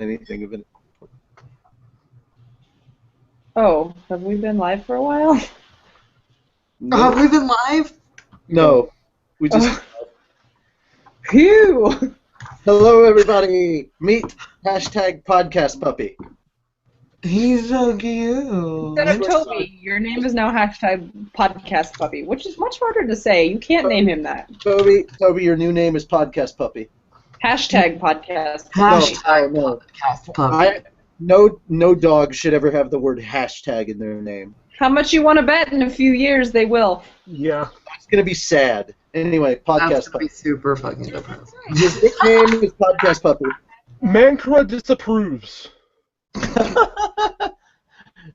anything of it. Oh, have we been live for a while? Have we been live? No, we just. Phew! Hello, everybody. Meet #podcast puppy. He's so cute. Instead of Toby, your name is now #podcast puppy, which is much harder to say. You can't name him that. Toby, your new name is podcast puppy. #podcast. Hashtag No. podcast puppy. No dog should ever have the word hashtag in their name. How much you want to bet in a few years they will? Yeah. It's gonna be sad. Anyway, podcast That's gonna puppy. be super fucking depressing. His nickname is podcast puppy. Mancra disapproves.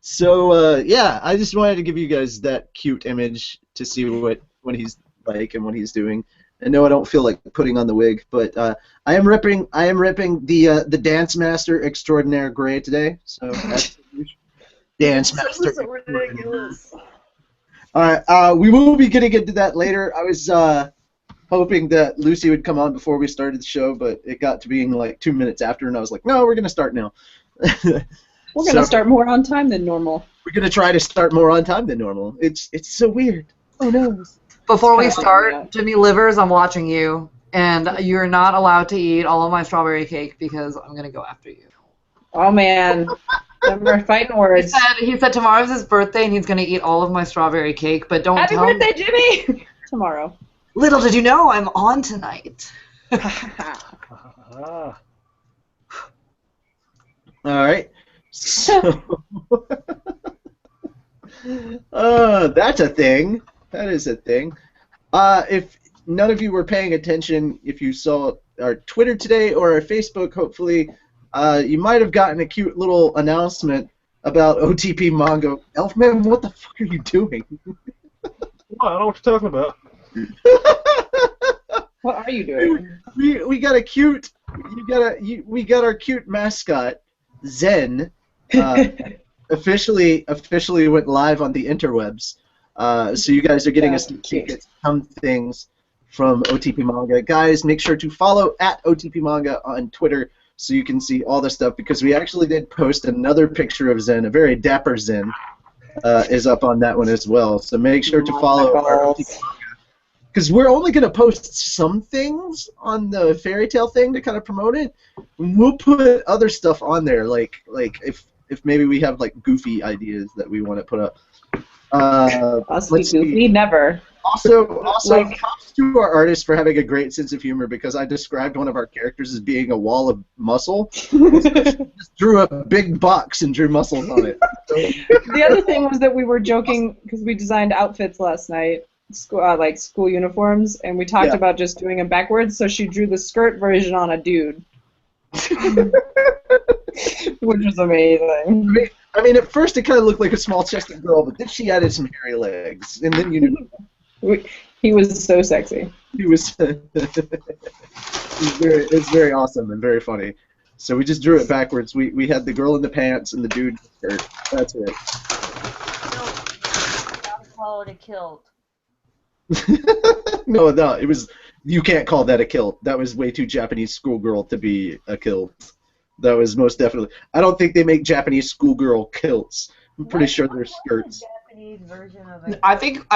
So yeah, I just wanted to give you guys that cute image to see what he's like and what he's doing. I know I don't feel like putting on the wig, but I am ripping the Dance Master Extraordinaire Gray today. So that's Dance Master. So ridiculous. All right, we will be getting into that later. I was hoping that Lucy would come on before we started the show, but it got to being like 2 minutes after, and I was like, no, we're gonna start now. We're going to start more on time than normal. We're going to try to start more on time than normal. It's so weird. Oh, no. Before we Yeah. start, Jimmy Livers, I'm watching you, and you're not allowed to eat all of my strawberry cake because I'm going to go after you. Oh, man. We're fighting words. He said tomorrow's his birthday, and he's going to eat all of my strawberry cake, but don't Happy tell birthday, Jimmy! Tomorrow. Little did you know, I'm on tonight. Ah. All right. So, that's a thing. That is a thing. If none of you were paying attention, if you saw our Twitter today or our Facebook, hopefully, you might have gotten a cute little announcement about OTP Manga. Elfman, what the fuck are you doing? Well, I don't know what you're talking about. What are you doing? We got a cute. We got our cute mascot, Zen. Officially went live on the interwebs. So you guys are getting a sneak peek at some things from OTP Manga. Guys, make sure to follow @OTP Manga on Twitter so you can see all the stuff, because we actually did post another picture of Zen, a very dapper Zen, is up on that one as well. So make sure to follow our OTP Manga. Because we're only going to post some things on the fairy tale thing to kind of promote it. We'll put other stuff on there, like if maybe we have like goofy ideas that we want to put up. Us be goofy? Never. Also, props to our artist for having a great sense of humor, because I described one of our characters as being a wall of muscle. Just drew a big box and drew muscles on it. The other thing was that we were joking because we designed outfits last night, like school uniforms, and we talked about just doing them backwards, so she drew the skirt version on a dude. Which was amazing. I mean, at first it kind of looked like a small-chested girl, but then she added some hairy legs, and then you knew. He was so sexy. He was. It's very awesome and very funny. So we just drew it backwards. We had the girl in the pants and the dude in the shirt. That's it. I'll call it a kilt. No, it was. You can't call that a kilt. That was way too Japanese schoolgirl to be a kilt. That was most definitely. I don't think they make Japanese schoolgirl kilts. I'm pretty sure they're skirts. Japanese version of it. I think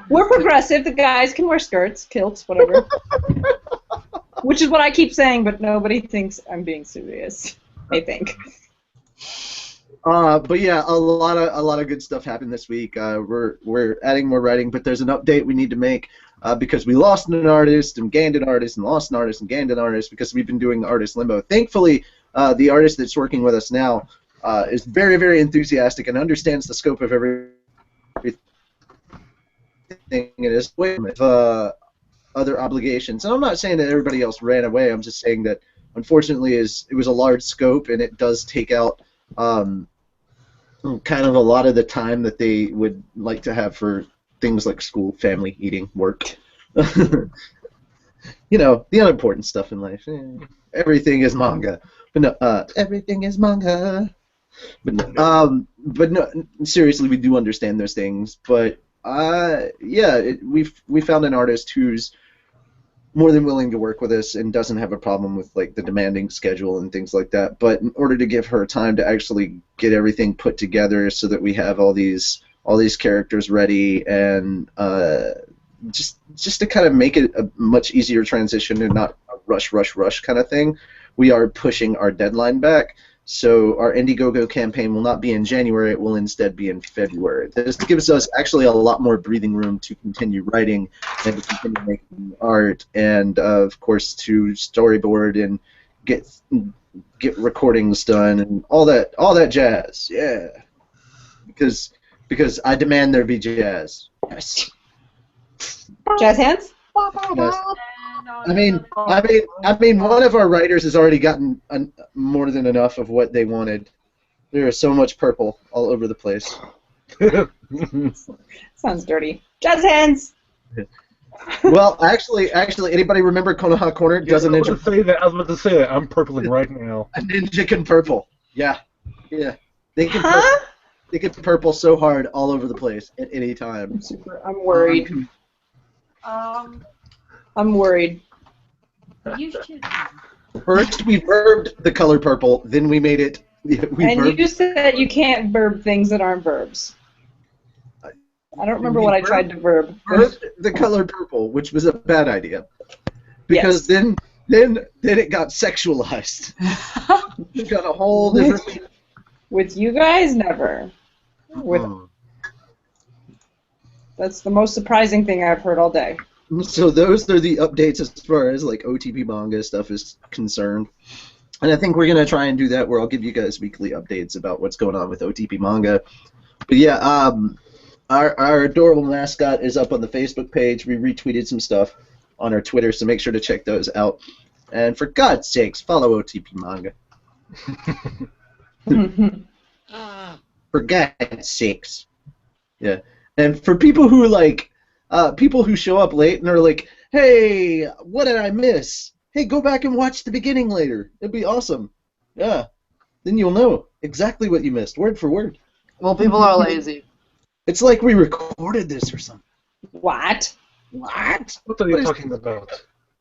we're progressive. The guys can wear skirts, kilts, whatever. Which is what I keep saying, but nobody thinks I'm being serious. I think. But yeah, a lot of good stuff happened this week. We're adding more writing, but there's an update we need to make because we lost an artist and gained an artist and lost an artist and gained an artist because we've been doing the artist limbo. Thankfully, the artist that's working with us now is very, very enthusiastic and understands the scope of everything in his way with other obligations. And I'm not saying that everybody else ran away. I'm just saying that unfortunately it was a large scope and it does take out kind of a lot of the time that they would like to have for things like school, family, eating, work. You know, the unimportant stuff in life. Everything is manga. But no, everything is manga. But no, seriously, we do understand those things. But yeah, we found an artist who's more than willing to work with us and doesn't have a problem with like the demanding schedule and things like that. But in order to give her time to actually get everything put together so that we have all these characters ready and just to kind of make it a much easier transition and not a rush kind of thing, we are pushing our deadline back. So our Indiegogo campaign will not be in January, it will instead be in February. This gives us actually a lot more breathing room to continue writing and to continue making art and, of course, to storyboard and get recordings done and all that jazz. Yeah. Because I demand there be jazz. Yes. Jazz hands? Yes. I mean, one of our writers has already gotten more than enough of what they wanted. There is so much purple all over the place. Sounds dirty. Jazz hands! Well, actually, anybody remember Konoha Corner? Does a ninja? I was about to say that. I'm purpling right now. A ninja can purple. Yeah. They can purple. They can purple so hard all over the place at any time. I'm worried. I'm worried. You should. First, we verbed the color purple, then we made it. You said you can't verb things that aren't verbs. I don't remember what I tried to verb. Verbed the color purple, which was a bad idea, because then it got sexualized. It got a whole different meaning. With you guys, never. That's the most surprising thing I've heard all day. So those are the updates as far as like OTP manga stuff is concerned. And I think we're going to try and do that where I'll give you guys weekly updates about what's going on with OTP manga. But yeah, our adorable mascot is up on the Facebook page. We retweeted some stuff on our Twitter, so make sure to check those out. And for God's sakes, follow OTP manga. For God's sakes. Yeah. And for people who people who show up late and are like, hey, what did I miss? Hey, go back and watch the beginning later. It'd be awesome. Yeah. Then you'll know exactly what you missed, word for word. Well, people are lazy. It's like we recorded this or something. What? What? What are you talking about?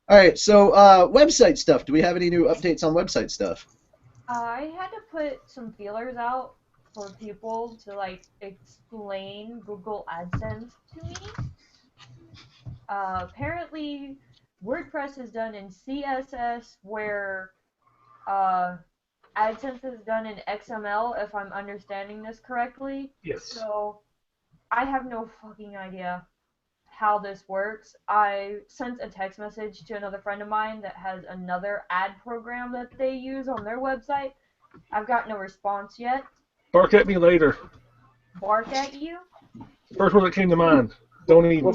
All right, so website stuff. Do we have any new updates on website stuff? I had to put some feelers out for people to explain Google AdSense to me. Apparently, WordPress is done in CSS, where AdSense is done in XML, if I'm understanding this correctly. Yes. So, I have no fucking idea how this works. I sent a text message to another friend of mine that has another ad program that they use on their website. I've got no response yet. Bark at me later. Bark at you? First one that came to mind. Don't even.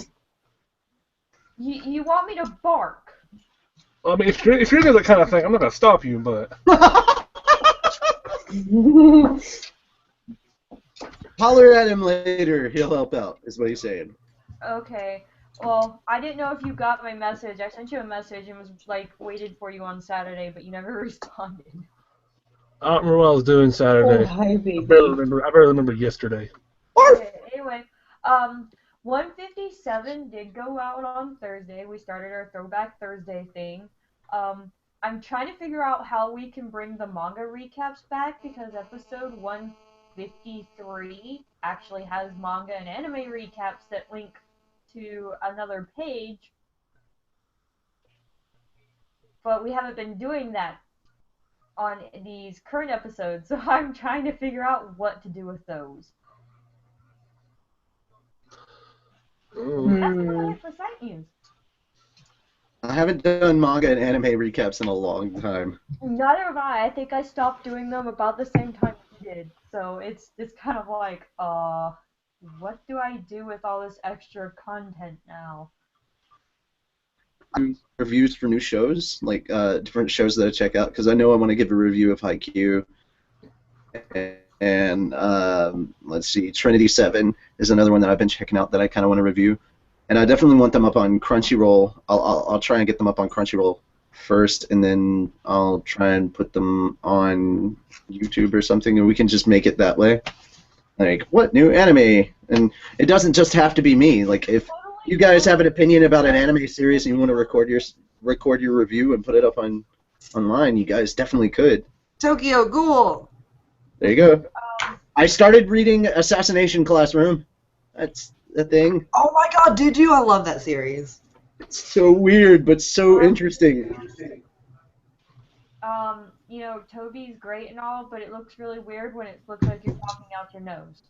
You want me to bark? I mean, if you're into that kind of thing, I'm not gonna stop you, but. Holler at him later. He'll help out, is what he's saying. Okay. Well, I didn't know if you got my message. I sent you a message and was waited for you on Saturday, but you never responded. I don't remember what I was doing Saturday. Oh, hi, baby. I barely remember yesterday. Okay, anyway, 157 did go out on Thursday. We started our Throwback Thursday thing. I'm trying to figure out how we can bring the manga recaps back because episode 153 actually has manga and anime recaps that link to another page. But we haven't been doing that on these current episodes, so I'm trying to figure out what to do with those. That's what I have for site news. I haven't done manga and anime recaps in a long time. Neither have I. I think I stopped doing them about the same time you did. So it's kind of like, what do I do with all this extra content now? Reviews for new shows, like different shows that I check out, because I know I want to give a review of Haikyuu. And let's see, Trinity 7 is another one that I've been checking out that I kind of want to review. And I definitely want them up on Crunchyroll. I'll try and get them up on Crunchyroll first, and then I'll try and put them on YouTube or something, and we can just make it that way. Like, what new anime? And it doesn't just have to be me. Like, if you guys have an opinion about an anime series and you want to record your review and put it up online, you guys definitely could. Tokyo Ghoul. There you go. I started reading Assassination Classroom. That's a thing. Oh my god, did you? I love that series. It's so weird, but so interesting. You know, Toby's great and all, but it looks really weird when it looks like you're talking out your nose.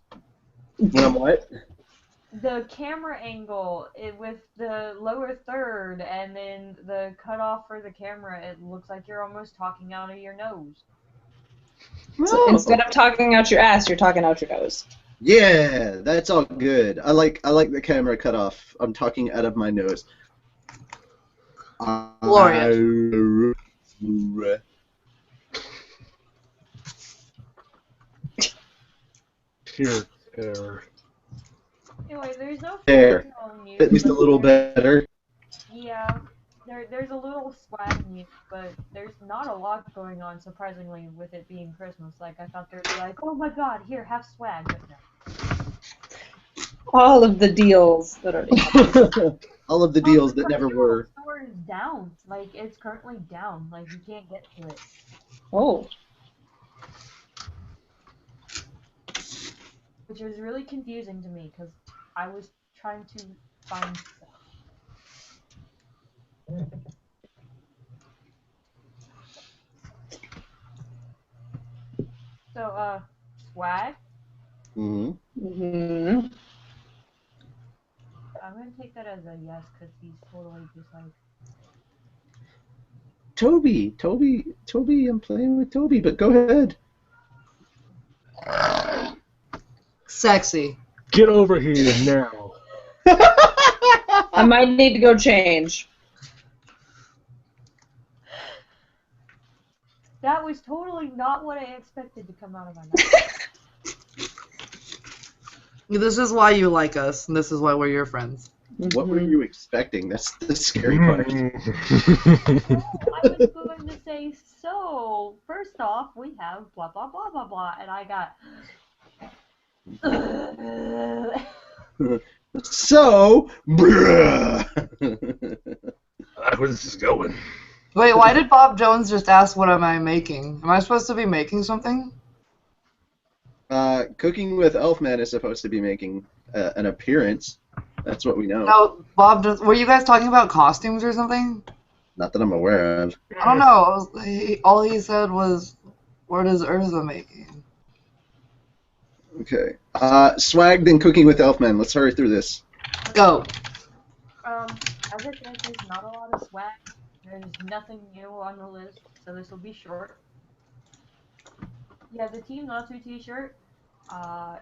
When I'm what? The camera angle with the lower third and then the cutoff for the camera, it looks like you're almost talking out of your nose. So instead of talking out your ass, you're talking out your nose. Yeah, that's all good. I like the camera cutoff. I'm talking out of my nose. Glorious. Here, there. Anyway, there's no There. news. At least a little better. Yeah, there's a little swag news, but there's not a lot going on, surprisingly, with it being Christmas. Like, I thought they'd be like, oh my god, here, have swag, but no. All of the deals that are All of the deals that never were. The store is down. Like, it's currently down. Like, you can't get to it. Oh. Which was really confusing to me, because I was trying to find stuff. So, swag? Mm-hmm. I'm gonna take that as a yes, because he's totally just like... Toby, I'm playing with Toby, but go ahead. Sexy. Get over here now. I might need to go change. That was totally not what I expected to come out of my mouth. This is why you like us, and this is why we're your friends. What were you expecting? That's the scary part. Well, I was going to say, so, first off, we have blah, blah, blah, blah, blah, and I got... So, bruh. Where this is going? Wait, why did Bob Jones just ask what am I making? Am I supposed to be making something? Cooking with Elfman is supposed to be making an appearance. That's what we know. No, Bob Jones. Were you guys talking about costumes or something? Not that I'm aware of. I don't know. All he said was, what is Urza making? Okay. Swag, then Cooking with Elfman. Let's hurry through this. Go. As I said, there's not a lot of swag. There's nothing new on the list, so this will be short. Yeah, the Team Natsu t-shirt,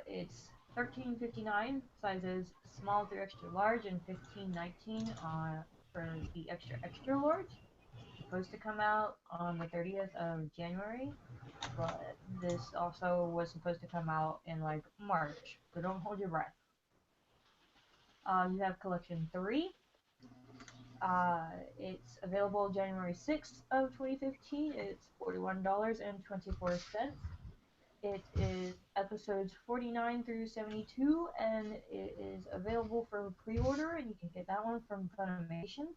it's $13.59, sizes small through extra large, and $15.19 for the extra large. It's supposed to come out on the 30th of January, but this also was supposed to come out in like March, so don't hold your breath. You have collection 3. It's available January 6th of 2015. It's $41.24. It is episodes 49 through 72, and it is available for pre-order, and you can get that one from Funimation.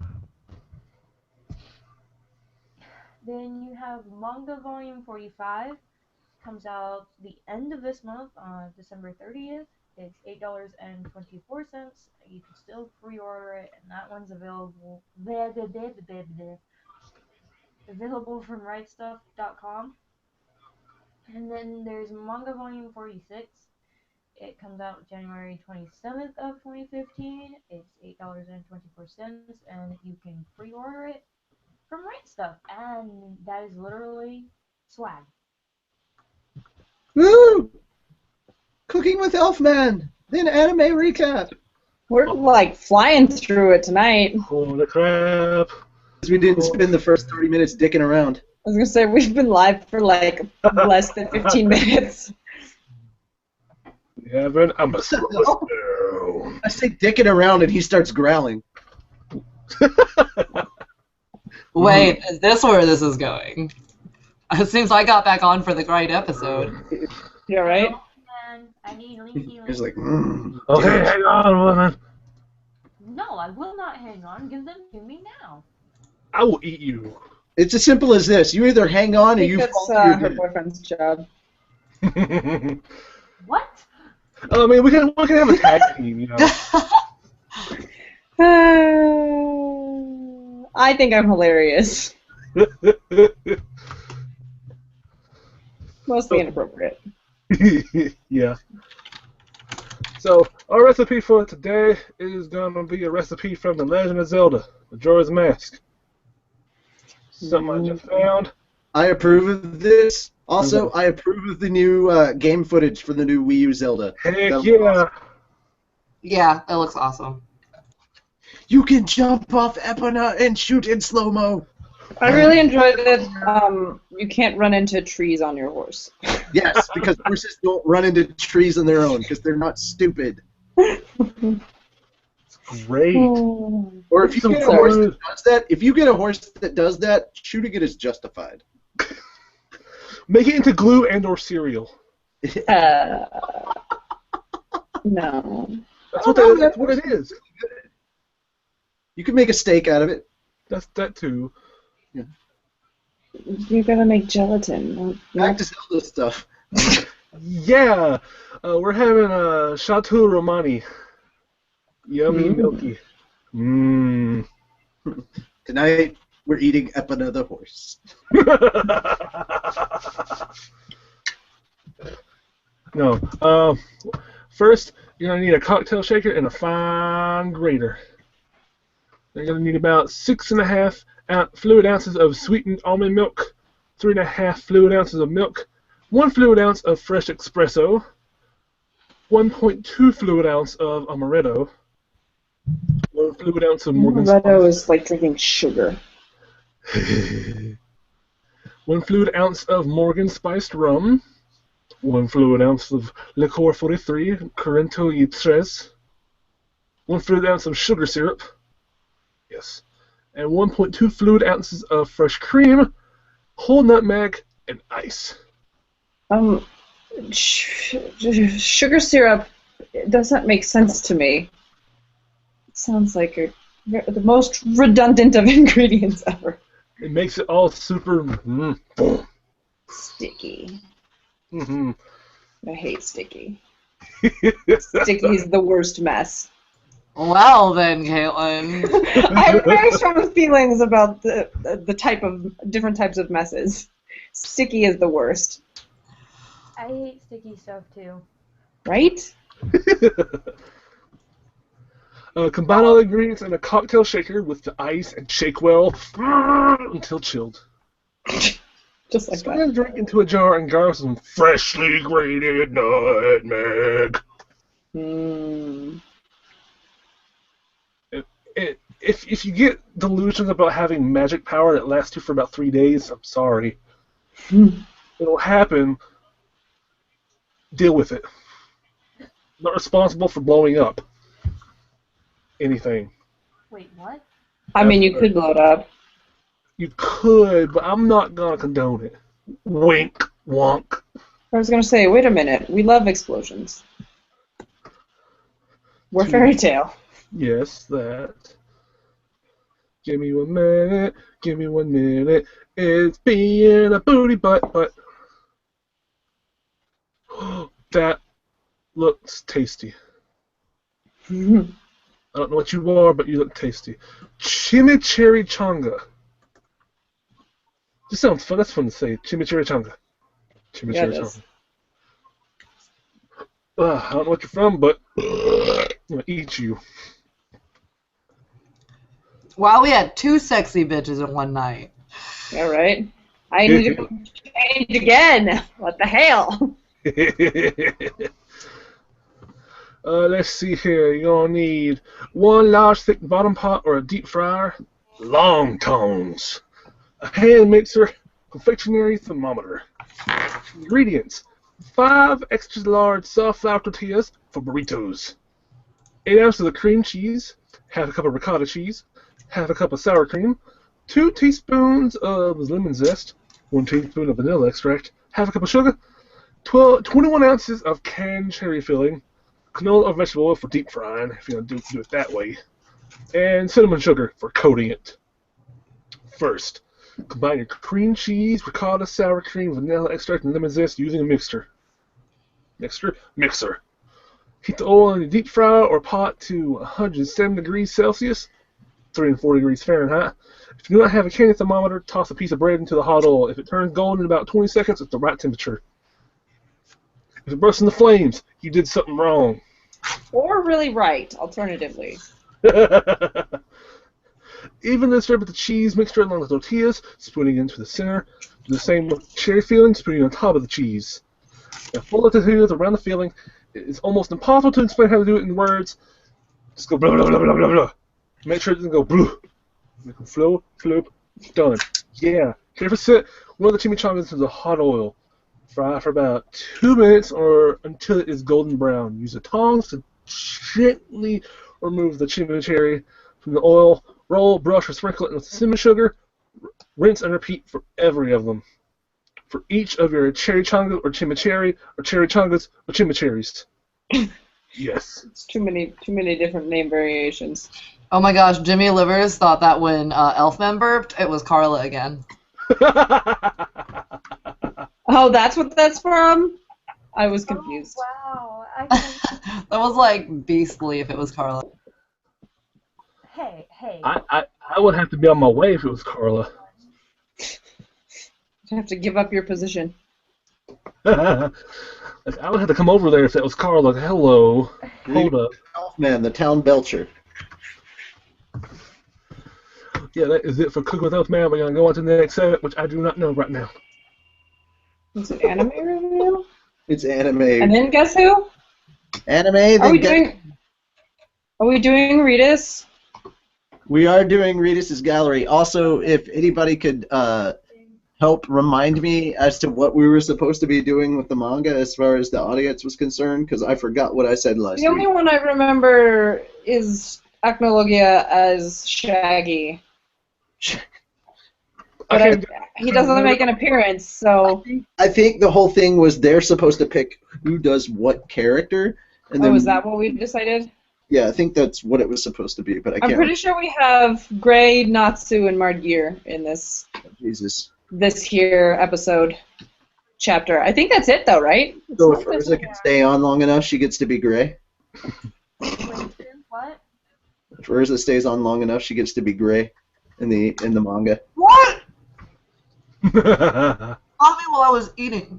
Then you have Manga Volume 45. Comes out the end of this month on December 30th. It's $8.24. You can still pre-order it, and that one's available from rightstuff.com. And then there's Manga Volume 46. It comes out January 27th of 2015. It's $8.24, and you can pre-order it from Right Stuff, and that is literally swag. Woo! Cooking with Elfman, then Anime Recap. We're like flying through it tonight. Holy crap. Because we didn't spend the first 30 minutes dicking around. I was gonna say we've been live for like less than 15 minutes. We have an ambassador. I say dicking around and he starts growling. Wait, is this where this is going? It seems I got back on for the great episode. You alright? Oh, man, I need Linky. He's like, Okay, hang on, woman. No, I will not hang on. Give them to me now. I will eat you. It's as simple as this. You either hang on or I think you that's fall to your her death. boyfriend's job. What? I mean, we can have a tag team, you know. I think I'm hilarious. Mostly inappropriate. Yeah. So, our recipe for today is going to be a recipe from The Legend of Zelda, Majora's Mask. Something I just found. I approve of this. Also, I approve of the new game footage for the new Wii U Zelda. Heck That yeah. was awesome. Yeah, it looks awesome. You can jump off Epona and shoot in slow-mo. I really enjoyed that you can't run into trees on your horse. Yes, because horses don't run into trees on their own because they're not stupid. Great. Or if you So get a horse close. that does that, shooting it is justified. Make it into glue and or cereal. No. That's what it is. You can make a steak out of it. That's that too. You gotta make gelatin. Back to Zelda stuff. Yeah. We're having a Chateau Romani. Yummy, milky. Mmm. Tonight, we're eating Epona the horse. No. First, you're going to need a cocktail shaker and a fine grater. You're going to need about 6.5 fluid ounces of sweetened almond milk, 3.5 fluid ounces of milk, 1 fluid ounce of fresh espresso, 1.2 fluid ounce of amaretto, 1 fluid ounce of Morgan Amaretto is like drinking sugar. 1 fluid ounce of Morgan spiced rum, 1 fluid ounce of Liqueur 43, Corrento y Tres, 1 fluid ounce of sugar syrup, yes, and 1.2 fluid ounces of fresh cream, whole nutmeg, and ice. Sugar syrup doesn't make sense to me. It sounds like the most redundant of ingredients ever. It makes it all super Sticky. Mm-hmm. I hate sticky. Sticky is the worst mess. Well then, Caitlin. I have very strong feelings about the different types of messes. Sticky is the worst. I hate sticky stuff too. Right? Combine all the ingredients in a cocktail shaker with the ice and shake well until chilled. Just like Spread that. the drink into a jar and garnish with some freshly grated nutmeg. Mm. If you get delusions about having magic power that lasts you for about 3 days, I'm sorry. It'll happen. Deal with it. Not responsible for blowing up anything. Wait, what? I mean, you could blow it up. You could, but I'm not gonna condone it. Wink, wonk. I was going to say, wait a minute. We love explosions. We're fairy tale. Yes, that. Give me 1 minute. Give me 1 minute. It's being a booty butt. That looks tasty. I don't know what you are, but you look tasty. Chimichurri. Just sounds fun. That's fun to say. Chimichurri. Yeah, it is. I don't know what you're from, but I'm gonna eat you. Wow, we had 2 sexy bitches in one night. All right. I need to change again. What the hell? Let's see here. You're gonna need 1 large thick bottom pot or a deep fryer, long tongs, a hand mixer, confectionery thermometer. Ingredients: 5 extra large soft flour tortillas for burritos, 8 ounces of cream cheese, half a cup of ricotta cheese, half a cup of sour cream, 2 teaspoons of lemon zest, 1 teaspoon of vanilla extract, half a cup of sugar, 21 ounces of canned cherry filling, canola or vegetable oil for deep frying, if you're going to do it that way, and cinnamon sugar for coating it. First, combine your cream cheese, ricotta, sour cream, vanilla extract, and lemon zest using a mixer. Mixer. Heat the oil in a deep fry or pot to 107 degrees Celsius, 340 degrees Fahrenheit. If you do not have a candy thermometer, toss a piece of bread into the hot oil. If it turns golden in about 20 seconds, it's the right temperature. If it bursts into flames, you did something wrong. Or really right, alternatively. Even distribute the cheese mixture along the tortillas, spooning into the center. Do the same with cherry filling, spooning on top of the cheese. Now fold the tortillas around the filling. It's almost impossible to explain how to do it in words. Just go blah blah blah blah blah blah. Make sure it doesn't go blue. Make it flow, floop, done. Yeah. Careful set one of the chimichangas into the hot oil. Fry for about 2 minutes or until it is golden brown. Use the tongs to gently remove the chimichurri from the oil. Roll, brush, or sprinkle it with cinnamon sugar. Rinse and repeat for every of them. For each of your cherry chongas or chimichurri or cherry chongas or chimichurris. Yes. It's too many different name variations. Oh my gosh, Jimmy Livers thought that when Elfman burped, it was Carla again. Oh, that's what that's from? I was confused. Oh, wow. That was like beastly if it was Carla. Hey. I would have to be on my way if it was Carla. You have to give up your position. I would have to come over there if that was Carla. Hello. Hold up. Elfman, the town belcher. Yeah, that is it for Cook with Elfman. We're going to go on to the next segment, which I do not know right now. It's an anime review? It's anime. And then guess who? Anime. Are we doing Reedus? We are doing Reedus Gallery. Also, if anybody could help remind me as to what we were supposed to be doing with the manga as far as the audience was concerned, because I forgot what I said last week. The only one I remember is Acnologia as Shaggy. But he doesn't make an appearance, so... I think the whole thing was they're supposed to pick who does what character. And then, is that what we decided? Yeah, I think that's what it was supposed to be, but I can't. I'm pretty sure we have Gray, Natsu, and Margir in this here episode chapter. I think that's it, though, right? So if Urza can stay on long enough, she gets to be Gray. What? If Urza stays on long enough, she gets to be Gray in the manga. What? Caught me while I was eating.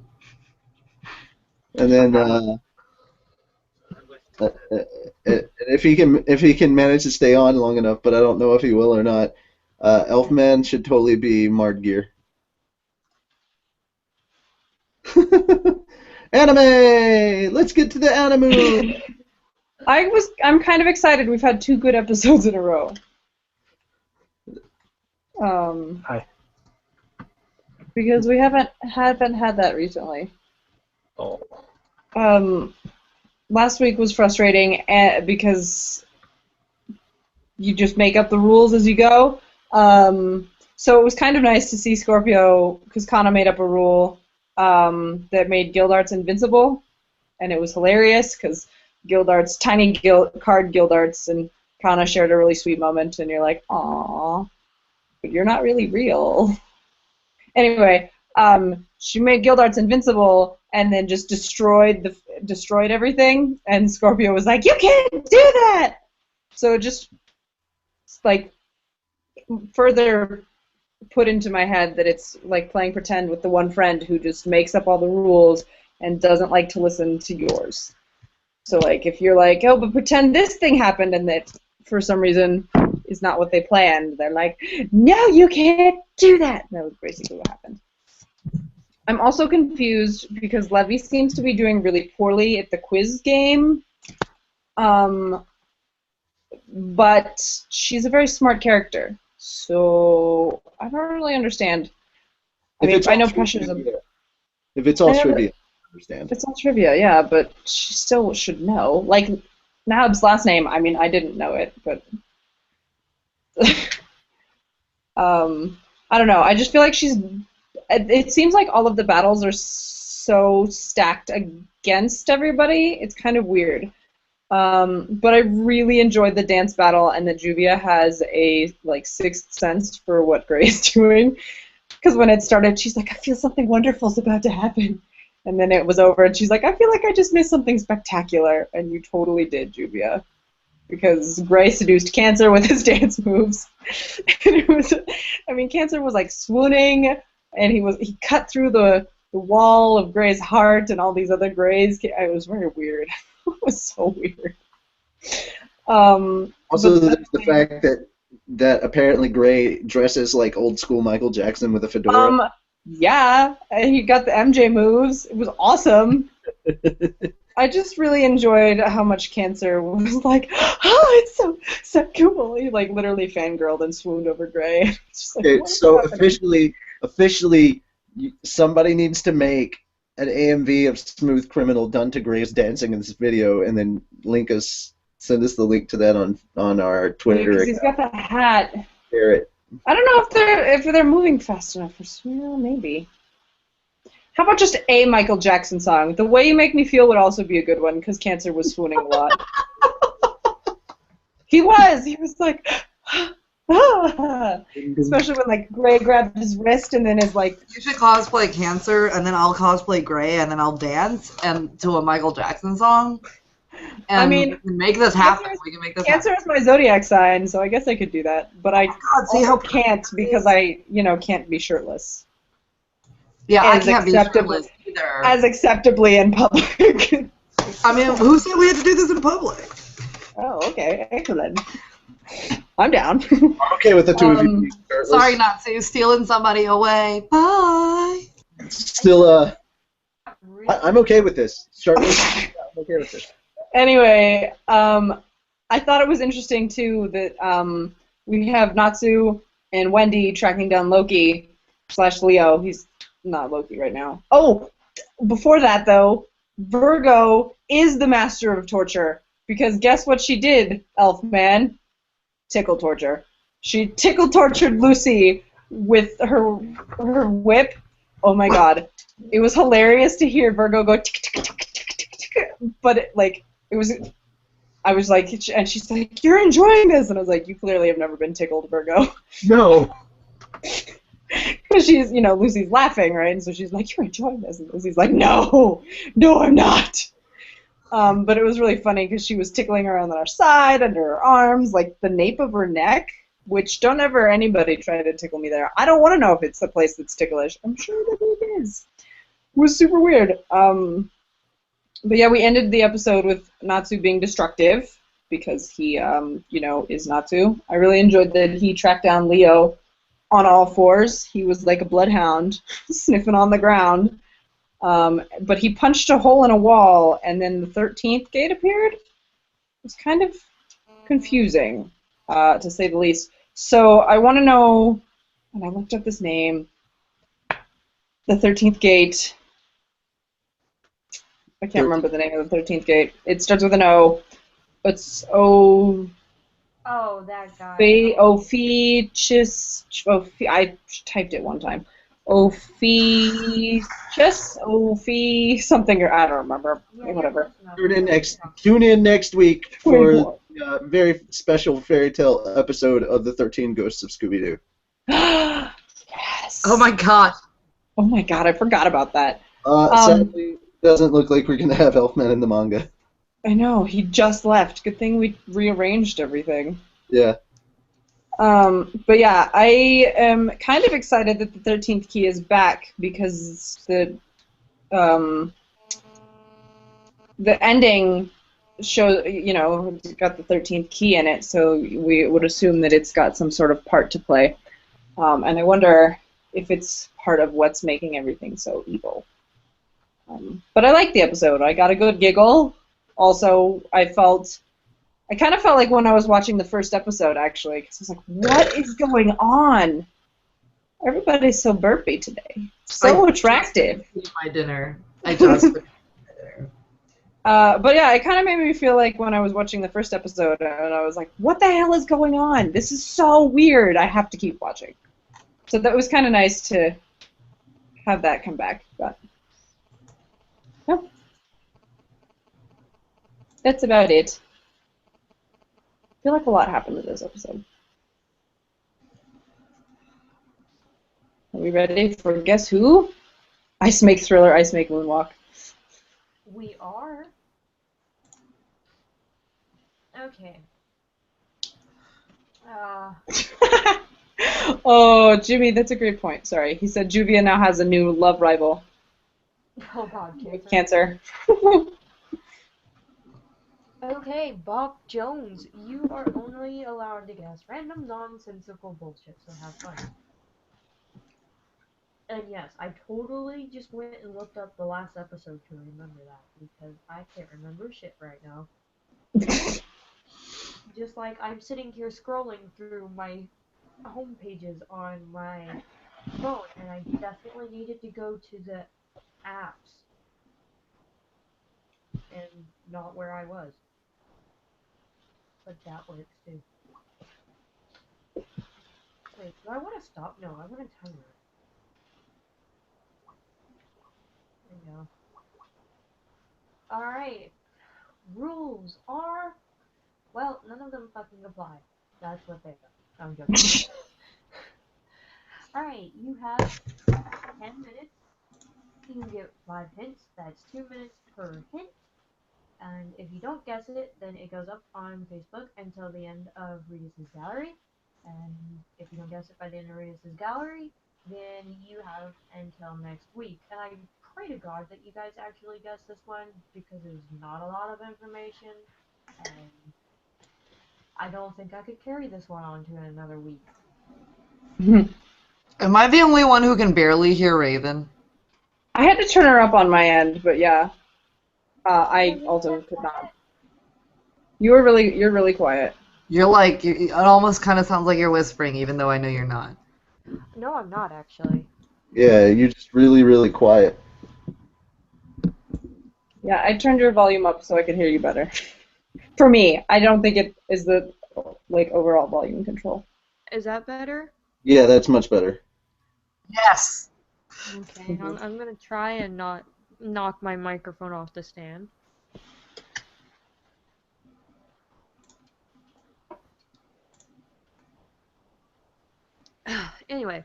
And then if he can manage to stay on long enough, but I don't know if he will or not. Elfman should totally be Mardgear. Anime! Let's get to the anime! I'm kind of excited. We've had 2 good episodes in a row. Hi. Because we haven't had that recently. Oh. Last week was frustrating because you just make up the rules as you go. So it was kind of nice to see Scorpio, because Kana made up a rule that made guild arts invincible, and it was hilarious because guild arts, tiny card guild arts, and Kana shared a really sweet moment, and you're like, aww, but you're not really real. Anyway, she made guild arts invincible, and then just destroyed everything. And Scorpio was like, "You can't do that!" So it just like further put into my head that it's like playing pretend with the one friend who just makes up all the rules and doesn't like to listen to yours. So like if you're like, "Oh, but pretend this thing happened," and that for some reason is not what they planned, they're like, "No, you can't do that." And that was basically what happened. I'm also confused because Levy seems to be doing really poorly at the quiz game, but she's a very smart character, so I don't really understand. I know Pressure's a... If it's all trivia, I understand. It's all trivia, yeah, but she still should know. Like, Nab's last name, I mean, I didn't know it, but... I don't know, I just feel like she's... It seems like all of the battles are so stacked against everybody. It's kind of weird. But I really enjoyed the dance battle, and that Juvia has a like sixth sense for what Gray's doing. Because when it started, she's like, I feel something wonderful is about to happen. And then it was over, and she's like, I feel like I just missed something spectacular. And you totally did, Juvia. Because Gray seduced Cancer with his dance moves. And it was, I mean, Cancer was like swooning, and he cut through the wall of Gray's heart and all these other Grays. It was very weird. It was so weird. Also, the fact that apparently Gray dresses like old school Michael Jackson with a fedora. Yeah, and he got the MJ moves. It was awesome. I just really enjoyed how much Cancer was like, oh, it's so cool. He like literally fangirled and swooned over Gray. Just like, Okay, so officially, somebody needs to make an AMV of Smooth Criminal done to Gray's dancing in this video, and then send us the link to that on our Twitter. Because he's got that hat. Share it. I don't know if they're moving fast enough. Well, maybe. How about just a Michael Jackson song? The Way You Make Me Feel would also be a good one, because Cancer was swooning a lot. He was like, especially when like Gray grabbed his wrist and then is like. You should cosplay Cancer, and then I'll cosplay Gray, and then I'll dance to a Michael Jackson song. And I mean, we can make this happen. We can make this Cancer happen. is my zodiac sign, so I guess I could do that. But I can't because I, can't be shirtless. Yeah, I As can't be acceptably- shirtless either. As acceptably in public. I mean, who said we had to do this in public? Oh, okay, excellent. I'm down. I'm okay with the two of you being shirtless. Sorry, Natsu, stealing somebody away. Bye. Still, I'm okay with this. Shirtless. I'm okay with this. Anyway, I thought it was interesting too that we have Natsu and Wendy tracking down Loki / Leo. He's not Loki right now. Oh, before that though, Virgo is the master of torture, because guess what she did, Elfman? Tickle torture. She tickle tortured Lucy with her whip. Oh my god. It was hilarious to hear Virgo go tick tick tick tick tick tick, but I was like, and she's like, you're enjoying this, and I was like, you clearly have never been tickled, Virgo. No. Because she's, Lucy's laughing, right? And so she's like, you're enjoying this, and Lucy's like, no, I'm not. But it was really funny because she was tickling her on her side, under her arms, like the nape of her neck, which don't ever anybody try to tickle me there. I don't want to know if it's the place that's ticklish. I'm sure that it is. It was super weird. But yeah, we ended the episode with Natsu being destructive because he, is Natsu. I really enjoyed that he tracked down Leo on all fours. He was like a bloodhound sniffing on the ground. But he punched a hole in a wall, and then the 13th gate appeared. It was kind of confusing, to say the least. So I want to know, and I looked up this name, the 13th gate. I can't remember the name of the 13th gate. It starts with an O. It's Oh, that guy. I typed it one time. Something, or I don't remember. Yeah, Whatever. Tune in next week for a very special fairy tale episode of the 13 Ghosts of Scooby-Doo. Yes. Oh my god. Oh my god, I forgot about that. Sadly, it doesn't look like we're going to have Elfman in the manga. I know, he just left. Good thing we rearranged everything. Yeah. But yeah, I am kind of excited that the 13th key is back because the ending shows, it's got the 13th key in it, so we would assume that it's got some sort of part to play. And I wonder if it's part of what's making everything so evil. But I liked the episode. I got a good giggle. Also, I kind of felt like when I was watching the first episode, actually, because I was like, what is going on? Everybody's so burpy today. So attractive. Eat my dinner. I just finished my dinner. But yeah, it kind of made me feel like when I was watching the first episode, and I was like, what the hell is going on? This is so weird. I have to keep watching. So that was kind of nice to have that come back. But yeah. That's about it. I feel like a lot happened in this episode. Are we ready for Guess Who? Ice Make Thriller, Ice Make Moonwalk. We are. Okay. Oh, Jimmy, that's a great point. Sorry. He said Juvia now has a new love rival. Oh god, Cancer. Okay, Bob Jones, you are only allowed to guess random nonsensical bullshit, so have fun. And yes, I totally just went and looked up the last episode to remember that, because I can't remember shit right now. Just like I'm sitting here scrolling through my home pages on my phone, and I definitely needed to go to the apps, and not where I was. But that works too. Wait, do I want to stop? No, I want to timer it. There we go. Alright. Rules are... Well, none of them fucking apply. That's what they are. I'm joking. Alright, you have 10 minutes. You can get 5 hints. That's 2 minutes per hint. And if you don't guess it, then it goes up on Facebook until the end of Reedus Gallery. And if you don't guess it by the end of Reedus Gallery, then you have until next week. And I pray to God that you guys actually guess this one, because there's not a lot of information. And I don't think I could carry this one on to another week. Am I the only one who can barely hear Raven? I had to turn her up on my end, but yeah. I also could not. You're really quiet. You're like, it almost kind of sounds like you're whispering, even though I know you're not. No, I'm not actually. Yeah, you're just really, really quiet. Yeah, I turned your volume up so I could hear you better. For me, I don't think it is the overall volume control. Is that better? Yeah, that's much better. Yes. Okay, I'm gonna try and not knock my microphone off the stand. Anyway,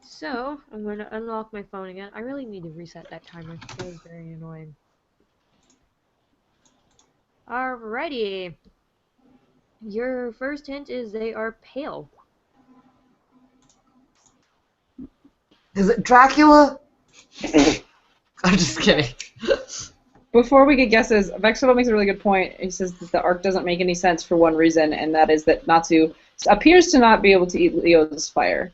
so I'm going to unlock my phone again. I really need to reset that timer. It was very annoying. Alrighty. Your first hint is they are pale. Is it Dracula? I'm just kidding. Before we get guesses, Vexito makes a really good point. He says that the arc doesn't make any sense for one reason, and that is that Natsu appears to not be able to eat Leo's fire.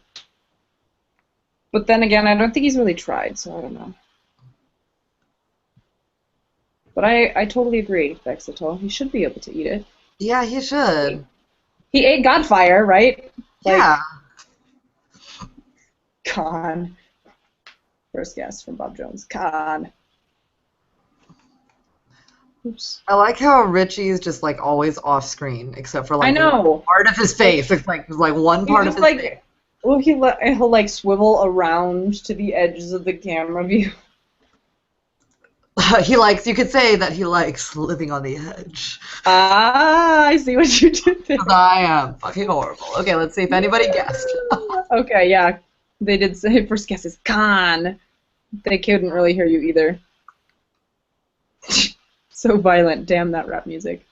But then again, I don't think he's really tried, so I don't know. But I totally agree, Vexito. He should be able to eat it. Yeah, he should. He ate Godfire, right? Yeah. Con. First guess from Bob Jones. Con. Oops. I like how Richie's just like always off screen, except for like I know. one part of his face. It's like one part of his face. Well, he'll like swivel around to the edges of the camera view. You could say that he likes living on the edge. Ah, I see what you did there. I am fucking horrible. Okay, let's see if anybody guessed. Okay, yeah. They did say first guess is con. They couldn't really hear you either. So violent. Damn that rap music.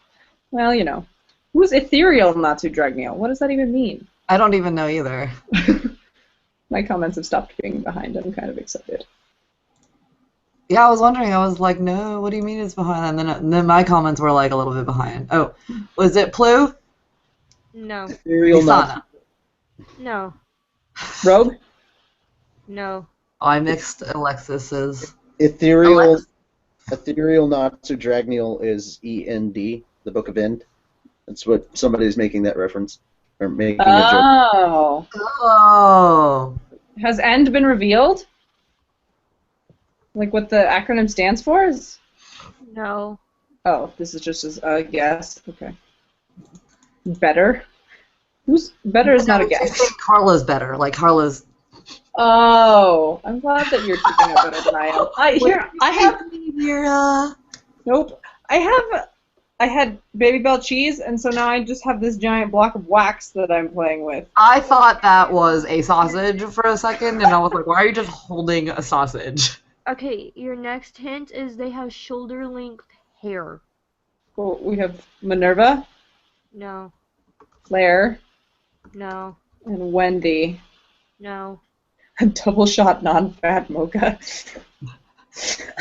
Well, you know. Who's ethereal Natsu Dragneel? What does that even mean? I don't even know either. My comments have stopped being behind. I'm kind of excited. Yeah, I was wondering. I was like, no, what do you mean it's behind? And then my comments were like a little bit behind. Oh, was it Plu? No. Ethereal Misana. No. Rogue? No. Oh, I mixed Alexis's. Ethereal Natsu Dragneel is END, the Book of End. That's what somebody's making that reference. Or making a joke. Oh. Has END been revealed? Like what the acronym stands for? No. Oh, this is just a guess. Okay. Better? Who's better is not a guess. I think Carla's better. Like Carla's. Oh, I'm glad that you're keeping up better than I am. I have. Nope. I had Baby Bell cheese, and so now I just have this giant block of wax that I'm playing with. I thought that was a sausage for a second, and I was like, why are you just holding a sausage? Okay, your next hint is they have shoulder-length hair. Well, we have Minerva, No, Claire, no, and Wendy. no. A double shot non-fat mocha.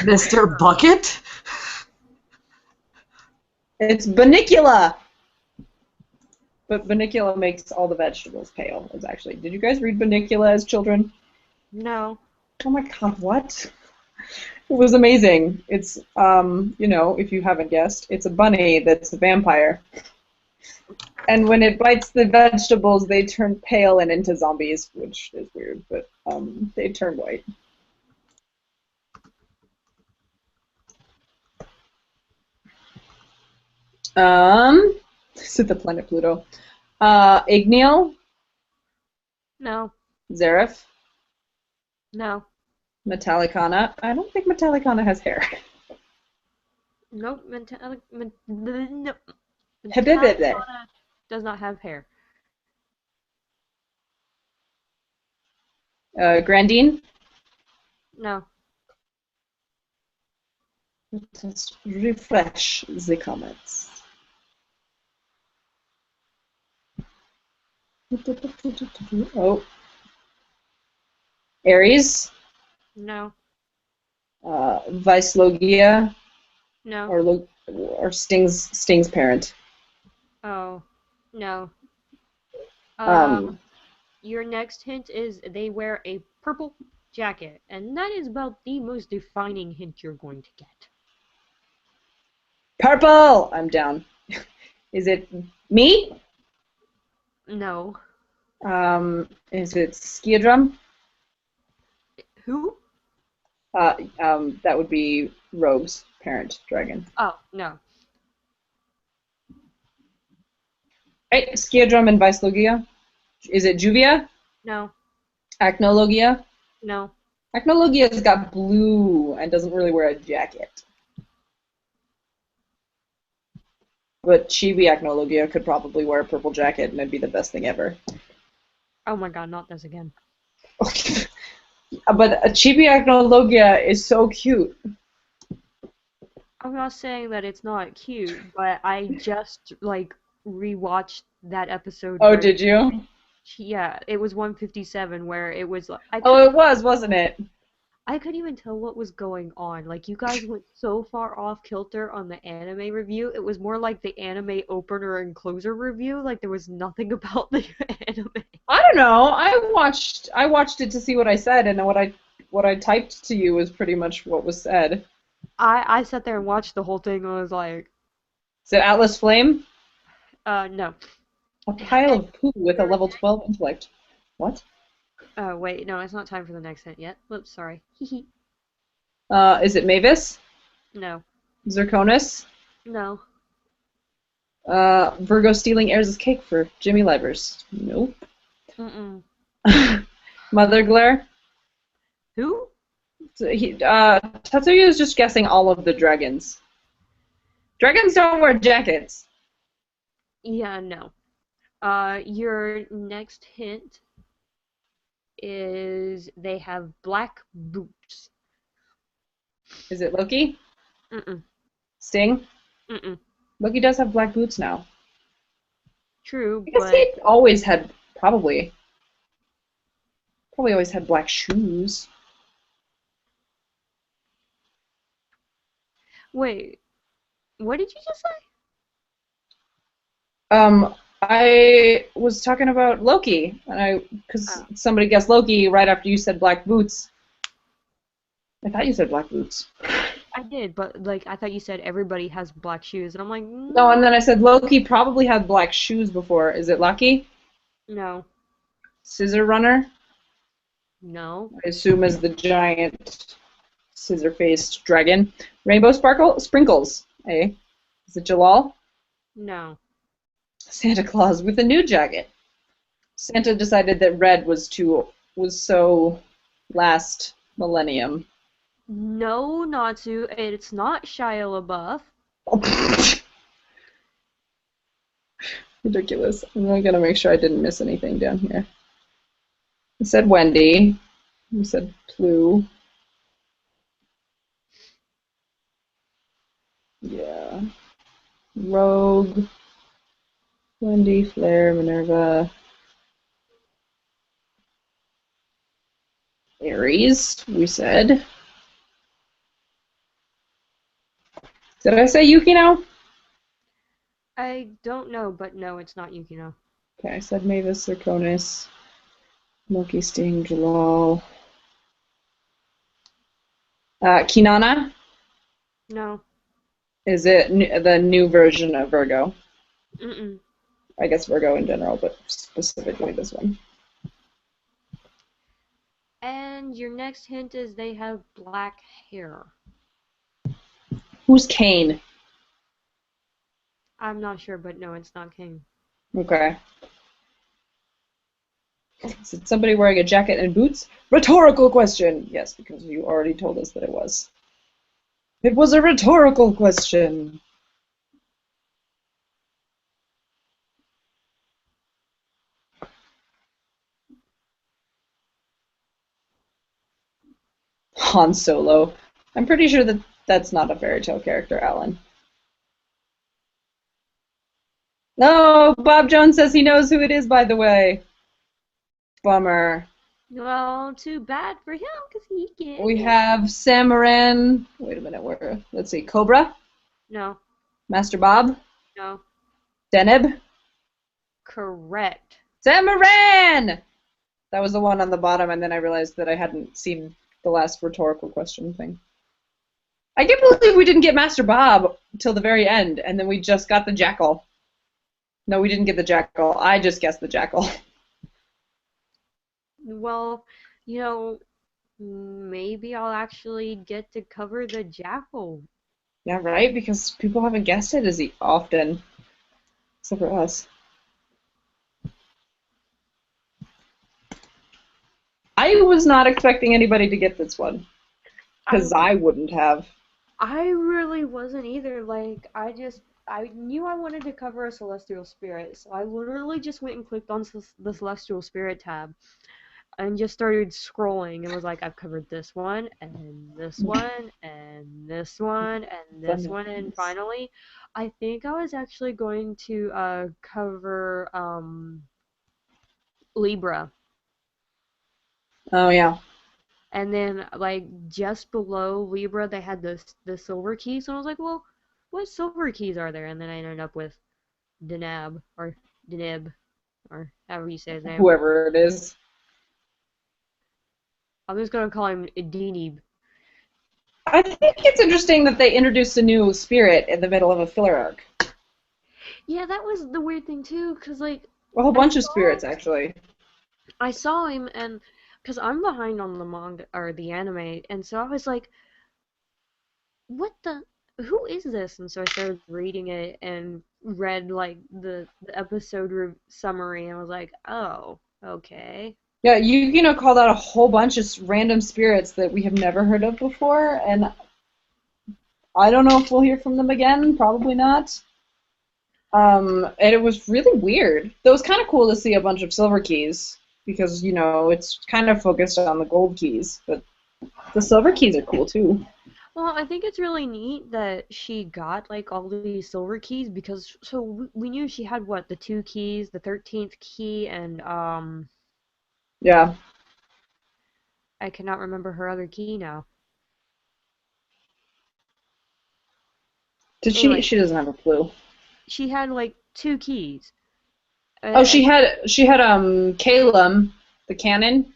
Mr. Bucket? It's Banicula! But Banicula makes all the vegetables pale. It's actually. Did you guys read Banicula as children? No. Oh my god, what? It was amazing. It's, if you haven't guessed, it's a bunny that's a vampire. And when it bites the vegetables, they turn pale and into zombies, which is weird, but they turn white. Is it the planet Pluto? Igneal, No. Zareth, No. Metallicana. I don't think Metallicana has hair. Nope. No. Metallicana Does not have hair. Grandine. No. Let's refresh the comments. Oh. Aries. No. Vicelogia. No. Or Sting's parent. Oh. No. Your next hint is they wear a purple jacket, and that is about the most defining hint you're going to get. Purple! I'm down. Is it me? No. Is it Skiadrum? Who? That would be Rogue's parent dragon. Oh, no. Right, Skiadrum and Vicelogia. Is it Juvia? No. Acnologia? No. Acnologia's got blue and doesn't really wear a jacket. But Chibi Acnologia could probably wear a purple jacket and it'd be the best thing ever. Oh my god, not this again. But Chibi Acnologia is so cute. I'm not saying that it's not cute, but I just, rewatched that episode. Oh, did you? Yeah, it was 157 where it was like it was, wasn't it? I couldn't even tell what was going on. Like, you guys went so far off kilter on the anime review. It was more like the anime opener and closer review. Like, there was nothing about the anime. I don't know. I watched it to see what I said, and what I typed to you was pretty much what was said. I sat there and watched the whole thing and was like, Is it Atlas Flame? no. A pile of poo with a level 12 intellect. What? Oh, wait, no, it's not time for the next hint yet. Whoops, sorry. Is it Mavis? No. Zirconis? No. Virgo stealing Ayers' cake for Jimmy Livers? Nope. Mm-mm. Mother Glare? Who? Tatsuya is just guessing all of the dragons. Dragons don't wear jackets. Yeah, no. Your next hint is they have black boots. Is it Loki? Mm-mm. Sting? Mm-mm. Loki does have black boots now. True, I guess but he always had, probably always had black shoes. wait, what did you just say? I was talking about Loki, and because somebody guessed Loki right after you said black boots. I thought you said black boots. I did, but I thought you said everybody has black shoes, and I'm like, No, and then I said Loki probably had black shoes before. Is it Lucky? no, Scissor Runner? no, I assume is the giant scissor-faced dragon. Rainbow Sprinkles, eh? Is it Jalal? no. Santa Claus with a new jacket. Santa decided that red was so last millennium. No, Natsu, it's not Shia LaBeouf. Ridiculous. I'm gonna make sure I didn't miss anything down here. I said Wendy. I said Plu. Yeah. Rogue. Wendy, Flair, Minerva. Aries, we said. Did I say Yukino? I don't know, but no, it's not Yukino. Okay, I said Mavis, Zirconis, Milky Sting, Jalal. Kinana? No. Is it the new version of Virgo? Mm-mm. I guess Virgo in general, but specifically this one. And your next hint is they have black hair. Who's Kane? I'm not sure, but no, it's not King. Okay. Is it somebody wearing a jacket and boots? Rhetorical question! Yes, because you already told us that it was. It was a rhetorical question! Han Solo. I'm pretty sure that that's not a fairy tale character, Alan. No, Bob Jones says he knows who it is, by the way. Bummer. Well, too bad for him, because he can. We have Samaran. Wait a minute, where? Let's see. Cobra? No. Master Bob? No. Deneb? Correct. Samaran! That was the one on the bottom, and then I realized that I hadn't seen the last rhetorical question thing. I can't believe we didn't get Master Bob till the very end, and then we just got the Jackal. No, we didn't get the Jackal. I just guessed the Jackal. Well, you know, maybe I'll actually get to cover the Jackal. Yeah, right? Because people haven't guessed it as often. Except for us. I was not expecting anybody to get this one. Because I wouldn't have. I really wasn't either. Like, I knew I wanted to cover a Celestial Spirit, so I literally just went and clicked on the Celestial Spirit tab and just started scrolling and was like, I've covered this one, and this one, and this one, and this one, and finally, I think I was actually going to cover Libra. Oh, yeah. And then, like, just below Libra, they had the silver keys, and I was like, well, what silver keys are there? And then I ended up with Deneb, or Deneb, or however you say his name. Whoever it is. I'm just gonna call him Deneb. I think it's interesting that they introduced a new spirit in the middle of a filler arc. Yeah, that was the weird thing, too, because, like... A whole bunch of spirits, actually. I saw him, and... Because I'm behind on the manga, or the anime, and so I was like, what the... Who is this? And so I started reading it and read, like, the episode summary, and I was like, oh, okay. Yeah, you know, called out a whole bunch of random spirits that we have never heard of before, and I don't know if we'll hear from them again. Probably not. And it was really weird. Though it was kind of cool to see a bunch of silver keys, because, you know, it's kind of focused on the gold keys, but the silver keys are cool, too. Well, I think it's really neat that she got, like, all these silver keys, because, so, we knew she had, what, the 2 keys, the 13th key, and, Yeah. I cannot remember her other key now. Did Anyway. she doesn't have a clue. She had, like, 2 keys. Oh, she had Calum, the cannon.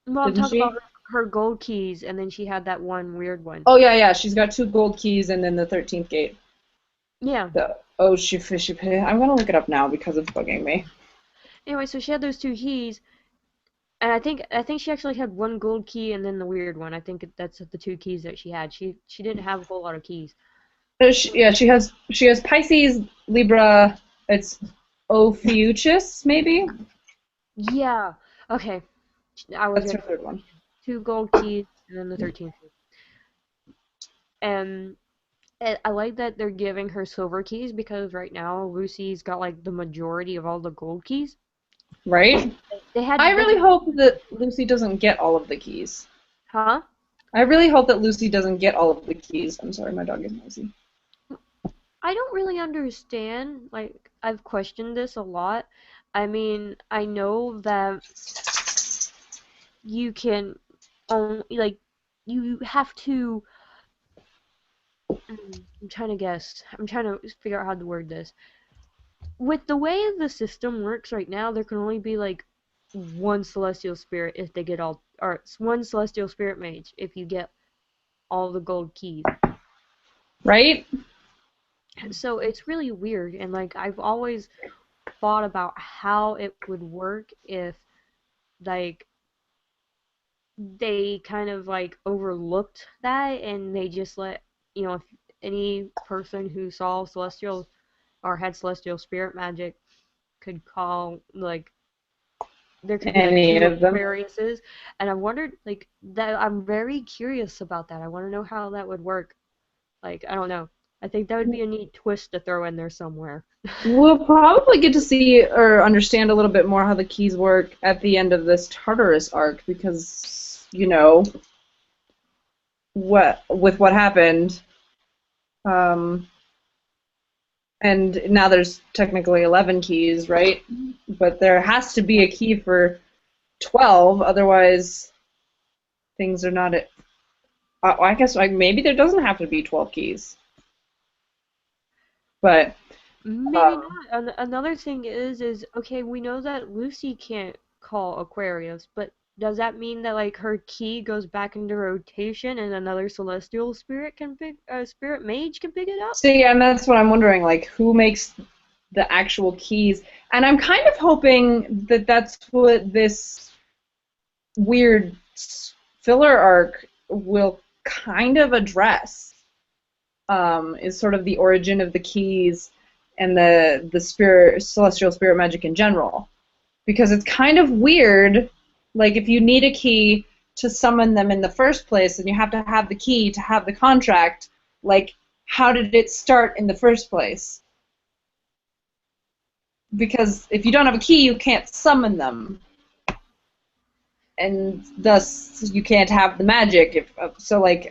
Well, I'm Didn't talking she? about her gold keys, and then she had that one weird one. Oh, yeah, she's got 2 gold keys and then the 13th gate. Yeah. She I'm gonna look it up now because it's bugging me. Anyway, so she had those 2 keys, and I think she actually had 1 gold key and then the weird one. I think that's the 2 keys that she had. She didn't have a whole lot of keys. She has Pisces, Libra. It's Ophiuchus, maybe. Yeah. Okay. I was That's her third one. 2 gold keys and then the 13th key. And I like that they're giving her silver keys because right now Lucy's got like the majority of all the gold keys. Right? They had. I really hope that Lucy doesn't get all of the keys. Huh? I really hope that Lucy doesn't get all of the keys. I'm sorry, my dog is noisy. I don't really understand. Like, I've questioned this a lot. I mean, I know that you can only, like, you have to. I'm trying to guess. I'm trying to figure out how to word this. With the way the system works right now, there can only be, like, one celestial spirit if they get all. Or one celestial spirit mage if you get all the gold keys. Right? So it's really weird, and like I've always thought about how it would work if like they kind of like overlooked that and they just let, you know, if any person who saw celestial or had celestial spirit magic could call, like, there could be like Any two of them. Aquariuses, and I wondered like that. I'm very curious about that. I want to know how that would work. Like, I don't know. I think that would be a neat twist to throw in there somewhere. We'll probably get to see or understand a little bit more how the keys work at the end of this Tartarus arc because, you know, what happened. And now there's technically 11 keys, right? But there has to be a key for 12, otherwise things are not at... I guess maybe there doesn't have to be 12 keys. But... Maybe not. Another thing is okay, we know that Lucy can't call Aquarius, but does that mean that like her key goes back into rotation and another celestial spirit can pick, spirit mage can pick it up? See, and that's what I'm wondering, like, who makes the actual keys? And I'm kind of hoping that that's what this weird filler arc will kind of address, is sort of the origin of the keys and the celestial spirit magic in general. Because it's kind of weird, like if you need a key to summon them in the first place and you have to have the key to have the contract, like how did it start in the first place? Because if you don't have a key, you can't summon them. And thus you can't have the magic. So like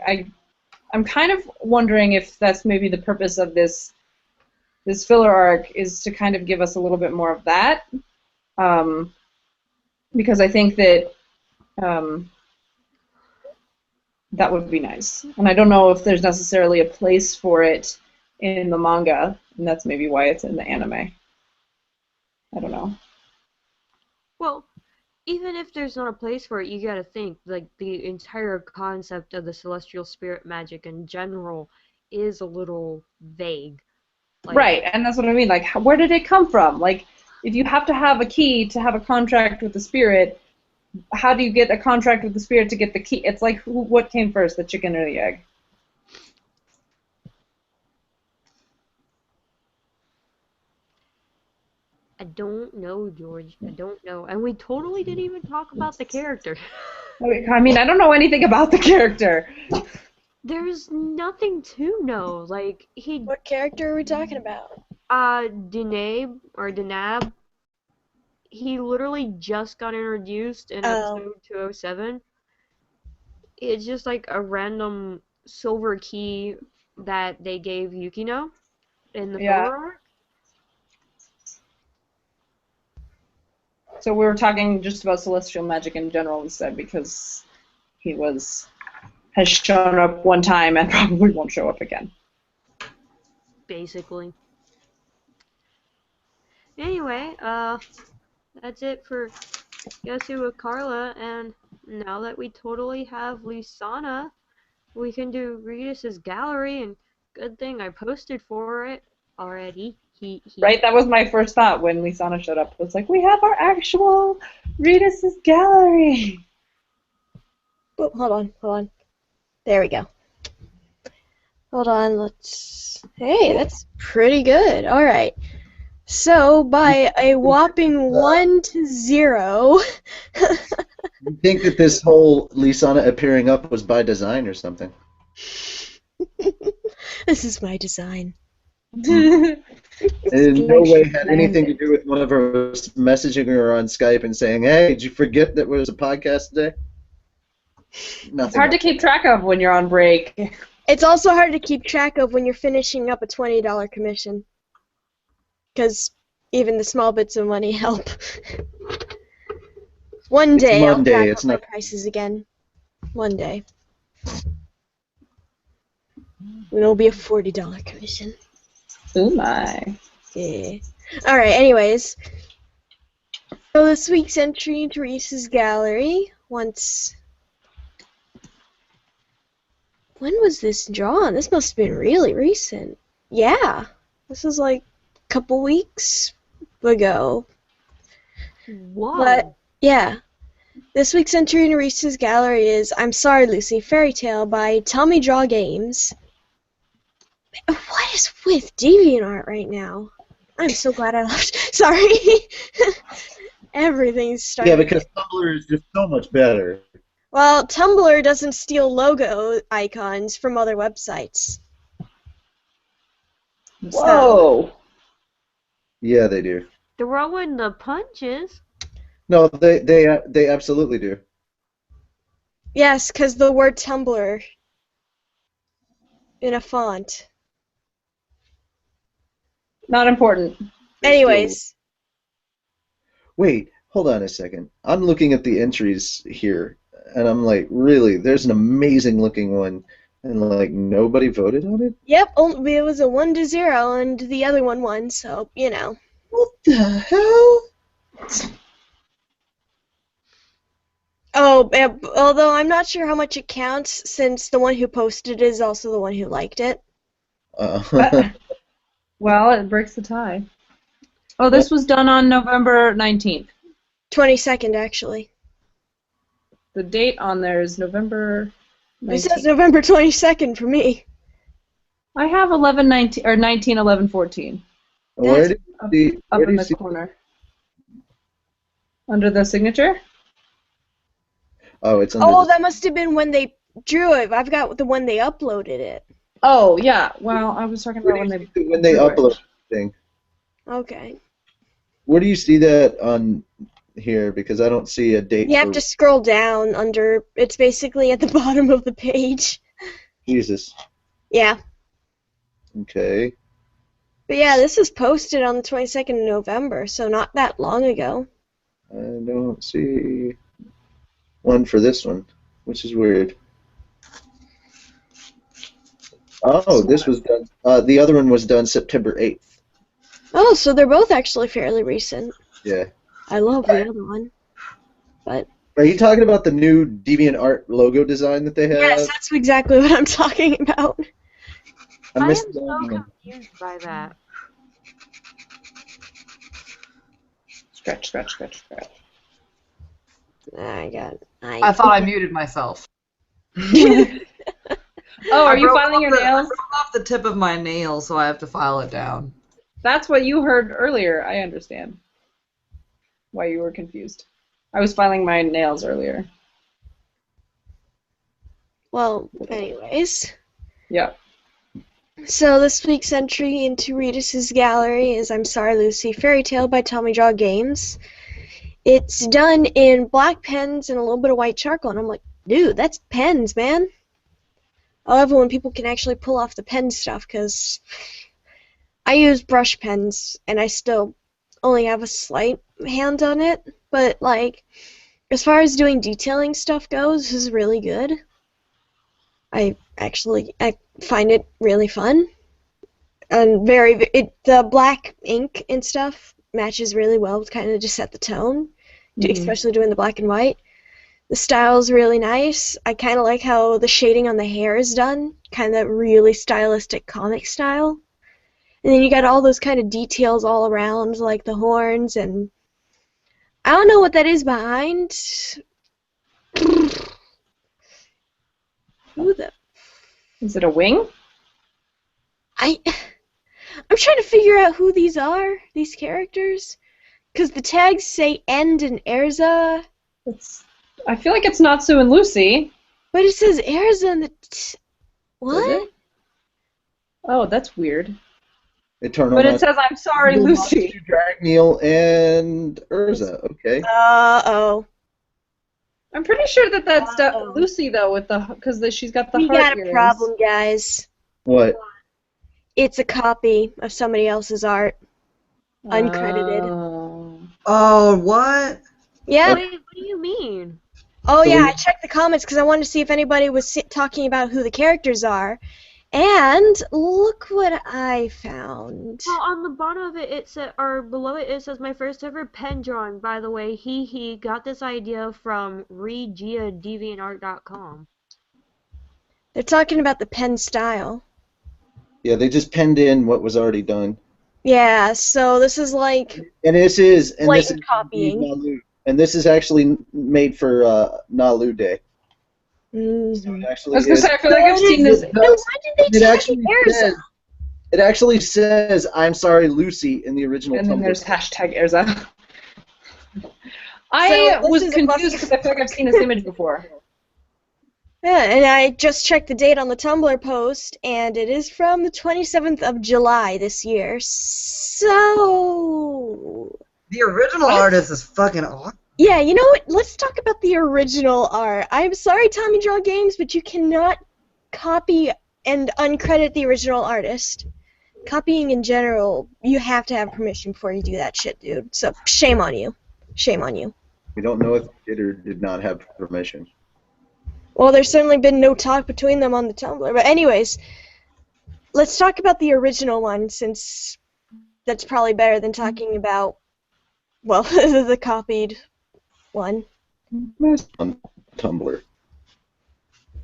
I'm kind of wondering if that's maybe the purpose of this filler arc, is to kind of give us a little bit more of that. Because I think that that would be nice. And I don't know if there's necessarily a place for it in the manga, and that's maybe why it's in the anime. I don't know. Well, even if there's not a place for it, you gotta think, like, the entire concept of the celestial spirit magic in general is a little vague. Like, right, and that's what I mean. Like, where did it come from? Like, if you have to have a key to have a contract with the spirit, how do you get a contract with the spirit to get the key? It's like, what came first, the chicken or the egg? I don't know, George. I don't know. And we totally didn't even talk about the character. I mean, I don't know anything about the character. There's nothing to know. Like, What character are we talking about? Denab. He literally just got introduced in episode 207. It's just like a random silver key that they gave Yukino in the filler arc. So we were talking just about celestial magic in general instead, because he has shown up one time and probably won't show up again. Basically. Anyway, that's it for Guess Who With Carla, and now that we totally have Lisana, we can do Reedus' Gallery, and good thing I posted for it already. Right, that was my first thought when Lisana showed up. It was like, we have our actual Reedus' Gallery! Oh, hold on. There we go. Hold on, Hey, that's pretty good. Alright. So, by a whopping 1-0... You think that this whole Lisana appearing up was by design or something? This is my design. It in no way had anything to do with one of us messaging her on Skype and saying, "Hey, did you forget that there was a podcast today?" Nothing. It's hard to keep track of when you're on break. It's also hard to keep track of when you're finishing up a $20 commission. Because even the small bits of money help. One day I'll Monday, back it's up my not. prices again. One day. And it'll be a $40 commission. Oh my. Yeah. Alright, anyways. So this week's entry into Reedus Gallery. When was this drawn? This must have been really recent. Yeah. This was like a couple weeks ago. Wow. But, yeah. This week's entry in Reedus Gallery is I'm Sorry, Lucy, Fairy Tale by Tell Me Draw Games. What is with DeviantArt right now? I'm so glad I left. Sorry. Everything's starting. Yeah, because Tumblr is just so much better. Well, Tumblr doesn't steal logo icons from other websites. Whoa. Yeah, they do. Throwing the punches. No, they absolutely do. Yes, because the word Tumblr in a font. Not important. Anyways, Wait, hold on a second. I'm looking at the entries here, and I'm like, really? There's an amazing looking one, and like nobody voted on it? yep, it was a 1-0, and the other one won, so, you know. What the hell? Oh, although I'm not sure how much it counts, since the one who posted it is also the one who liked it. Well, it breaks the tie. Oh, this was done on November 19th. 22nd, actually. The date on there is November It 19th. says November 22nd for me. I have 11/19 or 19/11/14 Where did up, you see, up where do in you the see? corner. Under the signature? Oh, it's under Oh, the- that must have been when they drew it. I've got the one they uploaded it. Oh, yeah. Well, I was talking Where about do when you they... see when they drew it. upload the thing. Okay. Where do you see that on here? Because I don't see a date You for have to scroll down under. It's basically at the bottom of the page. Jesus. Yeah. Okay. But yeah, this was posted on the 22nd of November, so not that long ago. I don't see one for this one, which is weird. Oh, this was done. The other one was done September 8th. Oh, so they're both actually fairly recent. Yeah. I love the other one. But Are you talking about the new DeviantArt logo design that they have? yes, that's exactly what I'm talking about. I I am missed that so one. confused by that. Scratch, scratch, scratch, scratch. I thought I muted myself. Oh, are I you broke filing off your the- nails? I broke off the tip of my nail, so I have to file it down. That's what you heard earlier. I understand why you were confused. I was filing my nails earlier. Well, anyways. Yeah. So this week's entry into Reedus Gallery is I'm Sorry, Lucy, Fairy Tale by Tell Me Draw Games. It's done in black pens and a little bit of white charcoal, and I'm like, dude, that's pens, man. I love it when people can actually pull off the pen stuff, because I use brush pens, and I still only have a slight hand on it, but, like, as far as doing detailing stuff goes, this is really good. I find it really fun, and the black ink and stuff matches really well to kind of just set the tone, especially doing the black and white. The style's really nice. I kind of like how the shading on the hair is done, kind of really stylistic comic style. And then you got all those kind of details all around, like the horns, and I don't know what that is behind. Who the? Is it a wing? I'm trying to figure out who these are, these characters, because the tags say End and Erza, I feel like it's Natsu and Lucy. but it says Erza in the. Does What? it? Oh, that's weird. Eternal. But it says, I'm sorry, Lucy. Dragneel and Urza. Okay. Uh-oh. I'm pretty sure that that's Lucy, though, with because she's got the We heart got a earrings. problem, guys. What? It's a copy of somebody else's art. Uncredited. Oh, what? Yeah. Wait, what do you mean? Oh, So yeah, we- I checked the comments because I wanted to see if anybody was talking about who the characters are. And look what I found. Well, on the bottom of it, it said, or below it, it says my first ever pen drawing. By the way, he got this idea from regia.deviantart.com. They're talking about the pen style. Yeah, they just penned in what was already done. Yeah, so this is like And this is blatant copying. Nalu. And this is actually made for Nalu Day. Mhm. So it I actually was going to say, I feel like I've seen this. Then why did they tag Erza? It actually says, I'm sorry, Lucy, in the original And then Tumblr. there's hashtag Erza. I this was is a confused bust- because I feel like I've seen this image before. Yeah, and I just checked the date on the Tumblr post, and it is from the 27th of July this year. So... The original artist is fucking awesome. Yeah, you know what? Let's talk about the original art. I'm sorry, Tommy Draw Games, but you cannot copy and uncredit the original artist. Copying in general, you have to have permission before you do that shit, dude. So, shame on you. Shame on you. We don't know if they did or did not have permission. Well, there's certainly been no talk between them on the Tumblr. But anyways, let's talk about the original one, since that's probably better than talking about, well, the copied one. On Tumblr.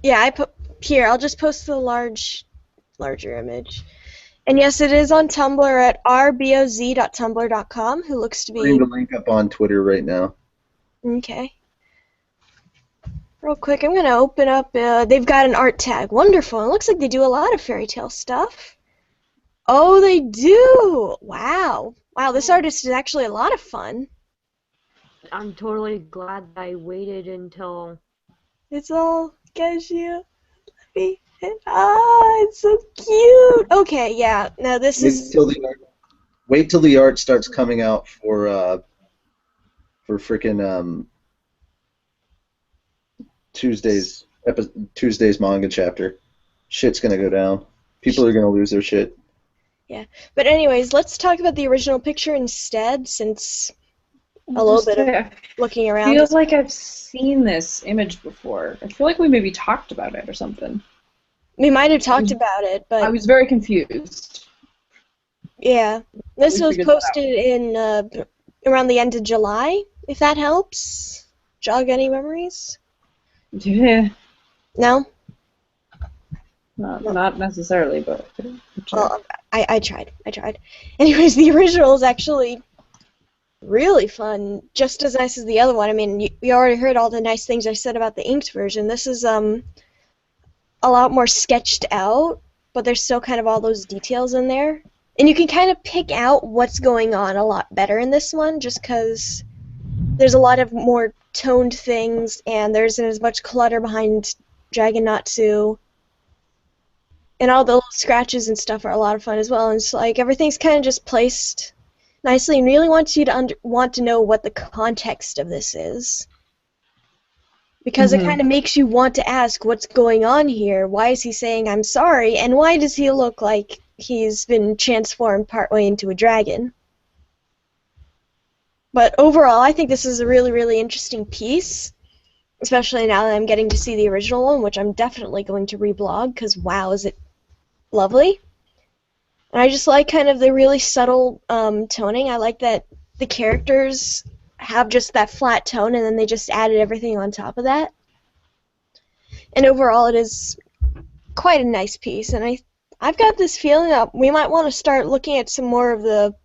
Yeah, I put here. I'll just post the larger image. And yes, it is on Tumblr at rboz.tumblr.com. Who looks to Putting be the link up on Twitter right now. okay. Real quick, I'm gonna open up. They've got an art tag. Wonderful. It looks like they do a lot of fairy tale stuff. Oh, they do. Wow. Wow, this artist is actually a lot of fun. I'm totally glad that I waited until... It's all cashew. Ah, it's so cute. Okay, yeah. Now this is. Wait till the art starts coming out for frickin' Tuesday's manga chapter. Shit's gonna go down. People are gonna lose their shit. Yeah, but anyways, let's talk about the original picture instead, since a little bit of looking around. I feel like I've seen this image before. I feel like we maybe talked about it or something. We might have talked about it, but I was very confused. yeah, this We was figured that out. posted in around the end of July. If that helps, jog any memories? Yeah. No. Not necessarily, but. Well, I tried. Anyways, the original is actually really fun, just as nice as the other one. I mean, you already heard all the nice things I said about the inked version. This is a lot more sketched out, but there's still kind of all those details in there. And you can kind of pick out what's going on a lot better in this one, just because there's a lot of more toned things, and there isn't as much clutter behind Dragon Natsu. And all the little scratches and stuff are a lot of fun as well. And it's like everything's kind of just placed nicely, and really wants you to want to know what the context of this is, because it kind of makes you want to ask what's going on here. Why is he saying I'm sorry, and why does he look like he's been transformed partway into a dragon? But overall, I think this is a really, really interesting piece, especially now that I'm getting to see the original one, which I'm definitely going to reblog, because wow, is it lovely. And I just like kind of the really subtle toning. I like that the characters have just that flat tone, and then they just added everything on top of that. And overall, it is quite a nice piece, and I've got this feeling that we might want to start looking at some more of the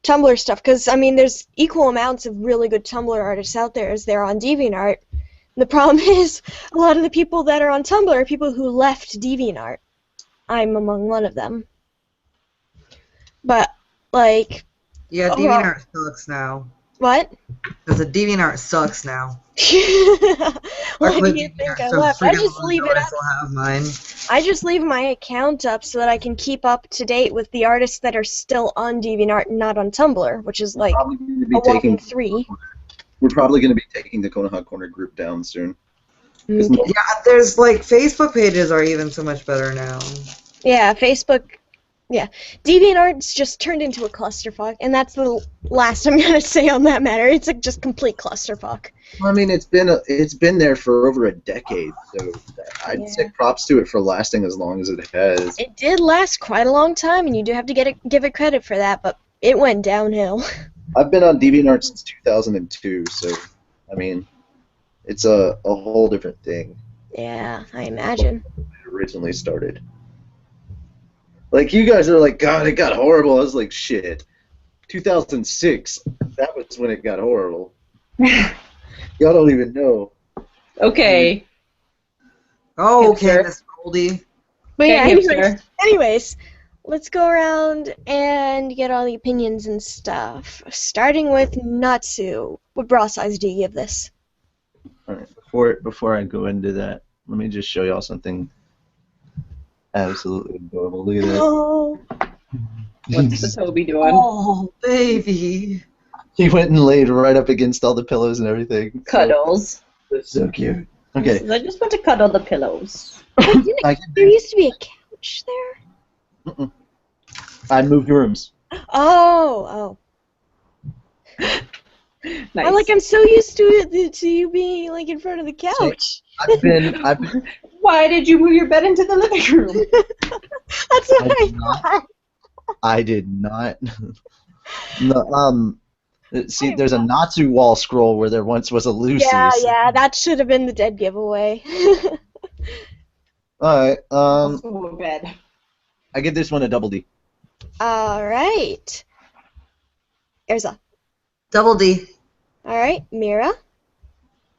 Tumblr stuff, because, I mean, there's equal amounts of really good Tumblr artists out there as there are on DeviantArt. The problem is, a lot of the people that are on Tumblr are people who left DeviantArt. I'm among one of them. But, like... Yeah, overall- DeviantArt sucks now. What? Because the DeviantArt sucks now. Why do Luckily, you think you're I so left? I freaking just long leave ago, it I up. still have mine. I just leave my account up so that I can keep up to date with the artists that are still on DeviantArt and not on Tumblr, which is like Probably going to be a whopping taking. 3. We're probably going to be taking the Konoha Corner group down soon. 'Cause Okay. Yeah, there's like Facebook pages are even so much better now. Yeah, Facebook. Yeah, DeviantArt's just turned into a clusterfuck, and that's the last I'm gonna say on that matter. It's a just complete clusterfuck. I mean, it's been there for over a decade, so I'd say props to it for lasting as long as it has. It did last quite a long time, and you do have to give it credit for that, but it went downhill. I've been on DeviantArt since 2002, so I mean, it's a whole different thing. Yeah, I imagine. When it originally started. Like, you guys are like, God, it got horrible. I was like, shit. 2006, that was when it got horrible. Y'all don't even know. Okay. Oh, okay, Hipster. Miss Goldie. But yeah, Okay, hipster. anyways, let's go around and get all the opinions and stuff. Starting with Natsu. What bra size do you give this? All right, before I go into that, let me just show y'all something absolutely adorable. Look at that. Oh, What's the Toby doing? Oh, baby. He went and laid right up against all the pillows and everything. Cuddles. That's so cute. Okay. I just want to cuddle the pillows. there used to be a couch there? I moved rooms. Oh. Nice. I'm so used to it to you being like in front of the couch. I've been Why did you move your bed into the living room? That's what I thought. I did not. No, see, there's a Natsu wall scroll where there once was a Lucy. Yeah, that should have been the dead giveaway. Alright, Also a bed. I give this one a double D. Alright. Erza. Double D. Alright, Mira.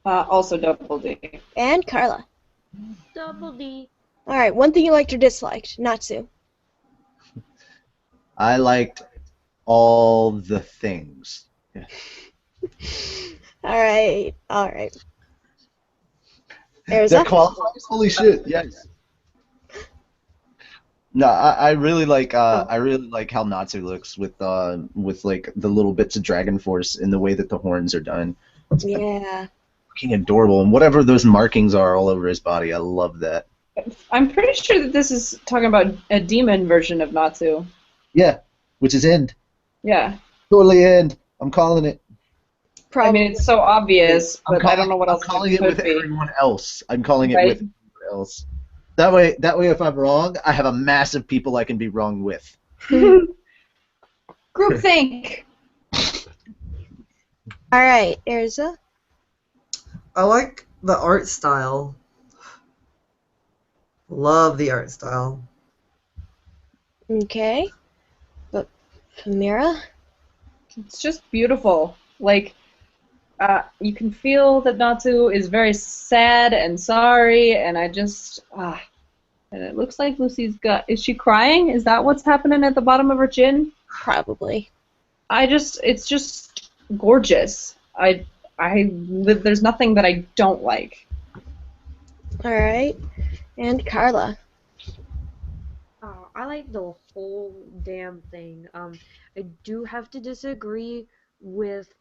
Also double D. And Carla. Double D. Alright, one thing you liked or disliked. Natsu. I liked all the things. Yeah. Alright. That Erza. qualifies? Holy shit, yes. No, I really like how Natsu looks with like the little bits of Dragon Force in the way that the horns are done. It's Yeah. fucking adorable, and whatever those markings are all over his body, I love that. I'm pretty sure that this is talking about a demon version of Natsu. Yeah, which is End. Yeah. Totally End. I'm calling it. Probably. I mean, it's so obvious, but I don't know what else I'm calling it it with could be. everyone else. I'm calling it Right. with everyone else. That way, if I'm wrong, I have a mass of people I can be wrong with. Groupthink. Alright, Erza. I like the art style. Love the art style. Okay. But Mira? It's just beautiful. Like, you can feel that Natsu is very sad and sorry, and I just, and it looks like Lucy's got, is she crying? Is that what's happening at the bottom of her chin? Probably. It's just gorgeous. There's nothing that I don't like. Alright. And Carla. I like the whole damn thing. I do have to disagree with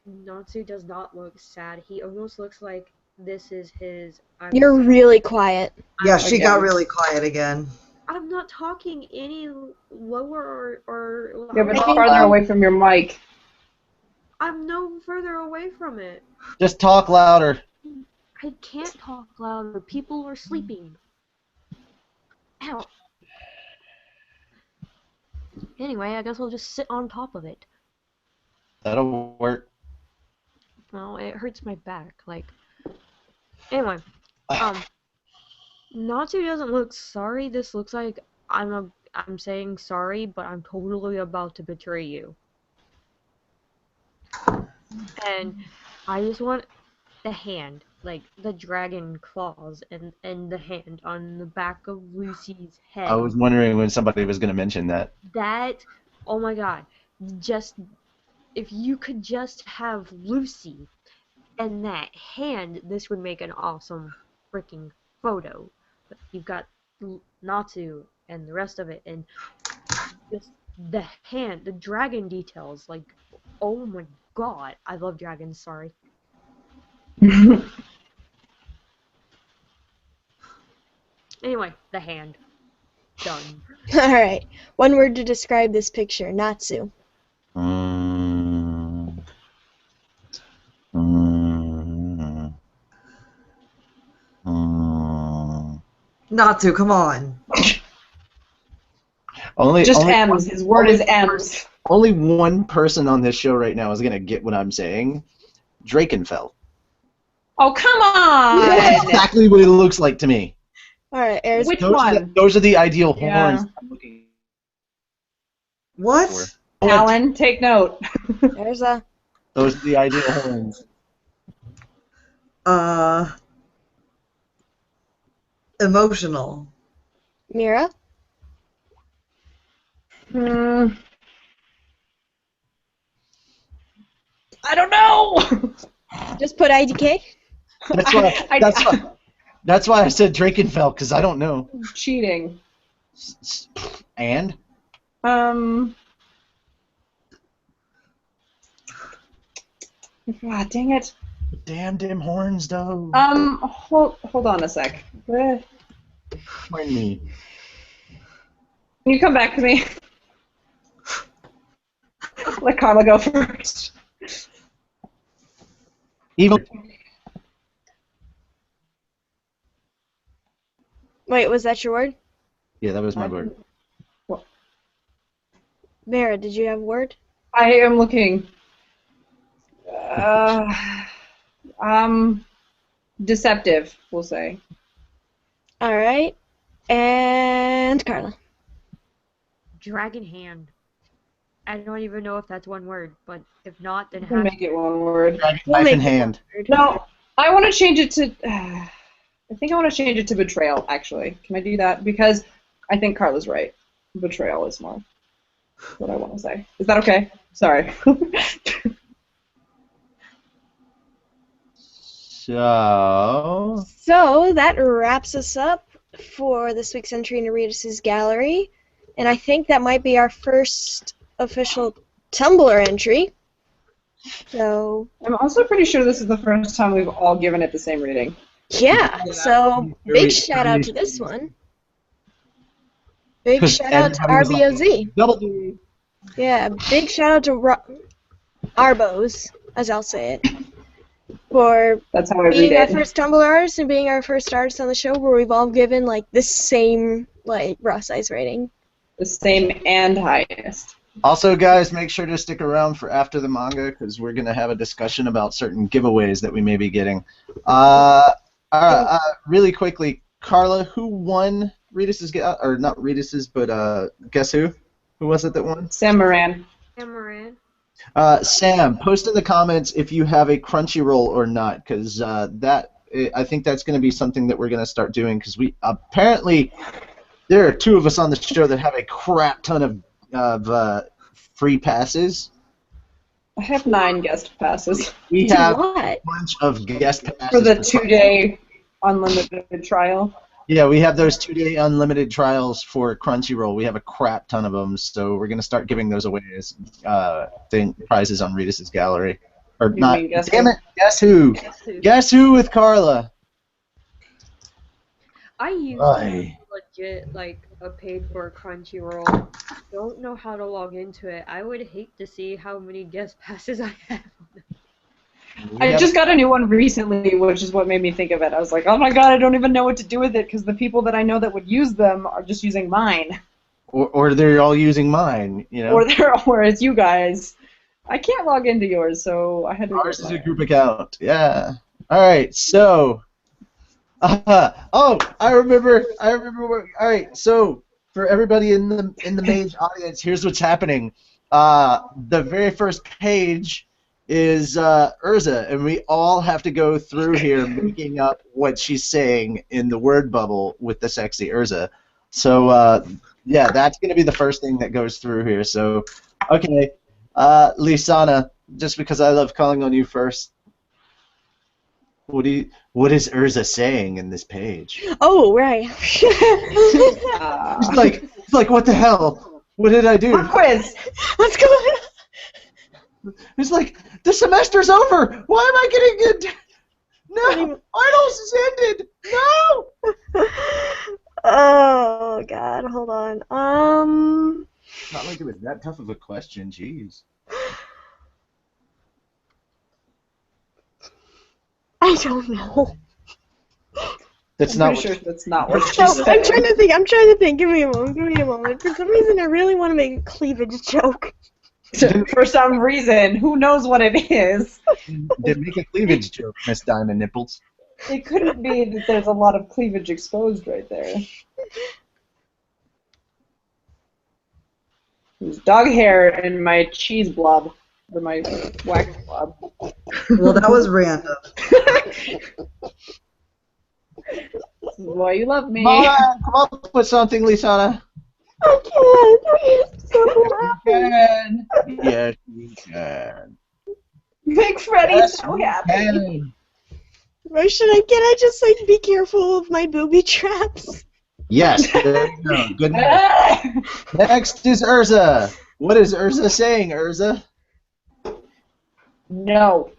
Natsu does not look sad. He almost looks like this is his. You're really quiet. Yeah, she again. got really quiet again. I'm not talking any lower or Yeah, but I farther away from your mic. I'm no further away from it. Just talk louder. I can't talk louder. People are sleeping. Ow. Anyway, I guess I'll just sit on top of it. That'll work. Well, it hurts my back. Like, anyway, Natsu doesn't look sorry. This looks like I'm saying sorry, but I'm totally about to betray you. And I just want the hand, like the dragon claws, and the hand on the back of Lucy's head. I was wondering when somebody was going to mention that. That, oh my god, just if you could just have Lucy And that hand, this would make an awesome freaking photo. But you've got Natsu and the rest of it, and just the hand, the dragon details, like, oh my god, I love dragons, sorry. Anyway, the hand. Done. Alright. One word to describe this picture. Natsu. Natsu, come on. Just only M's. His word is M's. Only one person on this show right now is gonna get what I'm saying. Drakenfell. Oh, come on! That's exactly what it looks like to me. Alright, Airs. Which Those one? those are the ideal Yeah. horns I'm looking What? for. Alan, take note. There's a... Those are the ideal horns. Emotional. Mira? I don't know! Just put IDK? That's why I said Drakenfell, because I don't know. Cheating. And? God dang it. Damn horns, though. Hold on a sec. Can Mind me. you come back to me? Let Carla go first. Even. Wait, was that your word? Yeah, that was my word. Mira, did you have a word? I am looking. Deceptive, we'll say. Alright. And Carla. Dragon hand. I don't even know if that's one word, but if not, then We'll make it one word. Dragon We'll knife make in it hand. one word. No, I want to change it to... I think I want to change it to betrayal, actually. Can I do that? Because I think Carla's right. Betrayal is more what I want to say. Is that okay? Sorry. So that wraps us up for this week's entry into Reedus Gallery. And I think that might be our first official Tumblr entry. So, I'm also pretty sure this is the first time we've all given it the same reading. yeah. So, big shout out to this one. Big shout out to RBOZ. Double D. Yeah, big shout out to Arbos, as I'll say it, for That's how I read being our it. first Tumblr artist and being our first artist on the show where we've all given, like, the same, like, raw size rating. The same and highest. Also, guys, make sure to stick around for after the manga because we're going to have a discussion about certain giveaways that we may be getting. Really quickly, Carla, who won Reedus's, or not Reedus's, but Guess Who? Who was it that won? Sam Moran. Amaran. Sam, post in the comments if you have a Crunchyroll or not, because I think that's going to be something that we're going to start doing because we apparently there are two of us on the show that have a crap ton of free passes. I have 9 guest passes We have a What? bunch of guest passes for the 2-day unlimited trial. Yeah, we have those 2-day unlimited trials for Crunchyroll. We have a crap ton of them, so we're gonna start giving those away as prizes on Reedus Gallery. Or You not? mean Guess Damn Who? it! Guess who? Guess who with Carla? I used Aye. legit like a paid for Crunchyroll. Don't know how to log into it. I would hate to see how many guest passes I have. I just got a new one recently, which is what made me think of it. I was like, oh my god, I don't even know what to do with it because the people that I know that would use them are just using mine. Or they're all using mine, you know. Or it's you guys. I can't log into yours, so I had to. Ours is a group account. Yeah. All right. So. Oh, I remember. All right. So for everybody in the main audience, here's what's happening. The very first page is Urza, and we all have to go through here making up what she's saying in the word bubble with the sexy Urza. So yeah, that's gonna be the first thing that goes through here. So okay, Lisana, just because I love calling on you first. What is Urza saying in this page? Oh, right. It's like, what the hell? What did I do? Quiz. What's going on? It's like, the semester's over. Why am I getting it? No, finals is ended. No. Oh God, hold on. Not like it was that tough of a question. Jeez. I don't know. That's I'm not. pretty sure that's not what she No, said. I'm trying to think. Give me a moment. For some reason, I really want to make a cleavage joke. For some reason, who knows what it is? Did make a cleavage joke, Miss Diamond Nipples. It couldn't be that there's a lot of cleavage exposed right there. There's dog hair in my cheese blob, or my wax blob. Well, that was random. This is why you love me. Come up with something, Lisana. I can't. I'm so happy. Yes, you can. Make Freddy Yes, so you happy. can. Or can I just like be careful of my booby traps? Yes, there you go. Good. Next is Urza. What is Urza saying, Urza? No.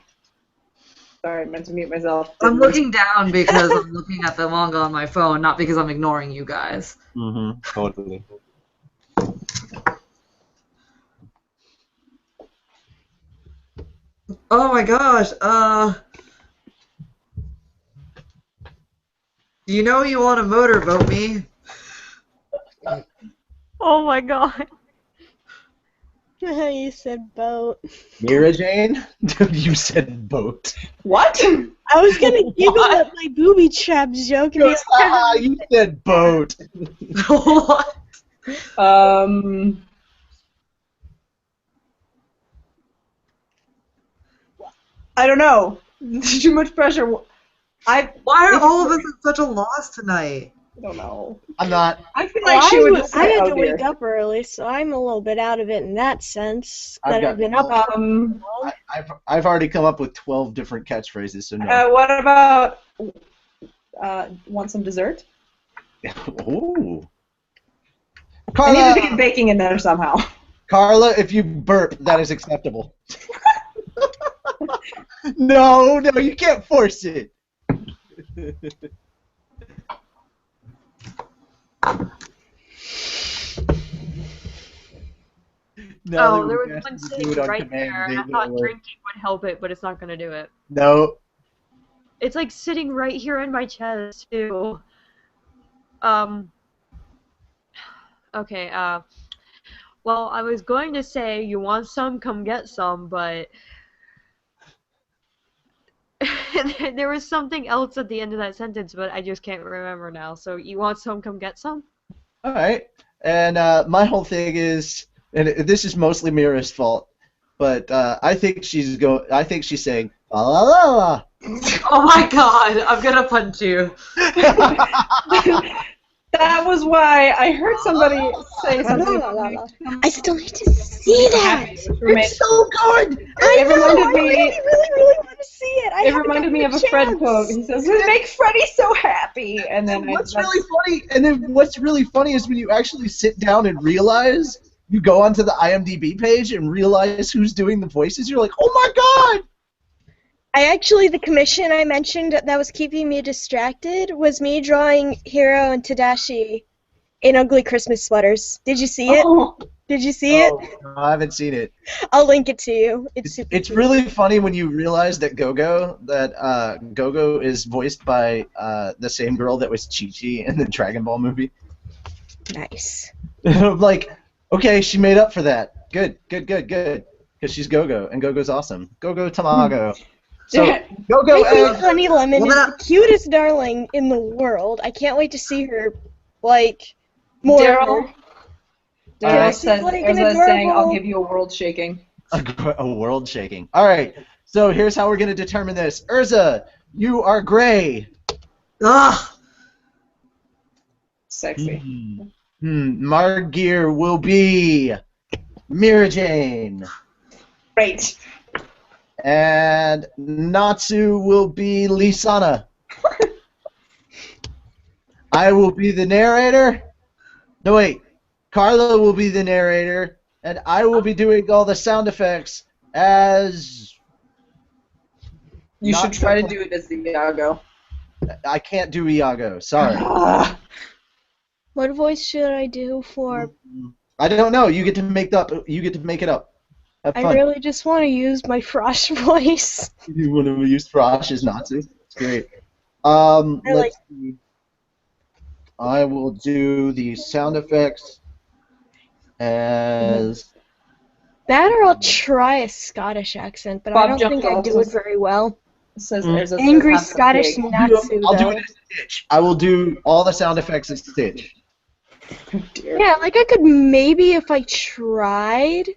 Sorry, I meant to mute myself. I'm looking down because I'm looking at the manga on my phone, not because I'm ignoring you guys. Mm-hmm. Totally. Oh my gosh, do you know you want to motorboat me? Oh my god. You said boat. Mira Jane? You said boat. What? I was gonna giggle at my booby traps joke and You said boat. What? I don't know. Too much pressure. Why are all of us at such a loss tonight? I don't know. I'm not. I feel like she would just I say, had oh, to dear. wake up early, so I'm a little bit out of it in that sense. I've That I've got- been up. I've already come up with 12 different catchphrases, so no. What about want some dessert? Ooh. I need to Carla, be baking in there somehow. Carla, if you burp, that is acceptable. No, you can't force it. Oh, there was one sitting right there, and I thought drinking would help it, but it's not gonna do it. No. It's like sitting right here in my chest too. Okay, well, I was going to say, you want some, come get some, but there was something else at the end of that sentence, but I just can't remember now. So, you want some, come get some? All right. And my whole thing is, and this is mostly Mira's fault, but I think she's saying la la la la. Oh my god, I'm gonna punch you. That was why I heard somebody say something. I still need to see that. It's so good. It reminded me. really want to see it. It reminded me of a Fred quote. He says, "We make Freddy so happy," and then what's really funny is when you actually sit down and realize, you go onto the IMDb page and realize who's doing the voices. You're like, oh my god. The commission I mentioned that was keeping me distracted was me drawing Hiro and Tadashi in ugly Christmas sweaters. Did you see it? Oh. Did you see it? No, I haven't seen it. I'll link it to you. It's really funny when you realize that Gogo is voiced by the same girl that was Chi-Chi in the Dragon Ball movie. Nice. Like, okay, she made up for that. Good. Because she's Gogo, and Gogo's awesome. Gogo Tamago. So, Gogo I think Honey Lemon is Well, the cutest darling in the world. I can't wait to see her, like, more. Daryl Alright. says, Like there's an a saying, "I'll adorable- give you a world shaking." A world shaking. All right, so here's how we're going to determine this. Urza, you are gray. Ugh. Sexy. Margir will be Mira Jane. Great. And Natsu will be Lisana. I will be the narrator. No, wait. Carla will be the narrator, and I will be doing all the sound effects as... You should try to do it as the Iago. I can't do Iago. Sorry. What voice should I do for? I don't know. You get to make up. You get to make it up. Have fun. I really just want to use my Frosh voice. You want to use Frosh as Natsu? It's great. Let's see. I will do the sound effects as... That or I'll try a Scottish accent, but I don't think I do it very well. Says there's a Angry Scottish Natsu, I'll do though. it as Stitch. I will do all the sound effects as Stitch. Yeah, like I could maybe, if I tried,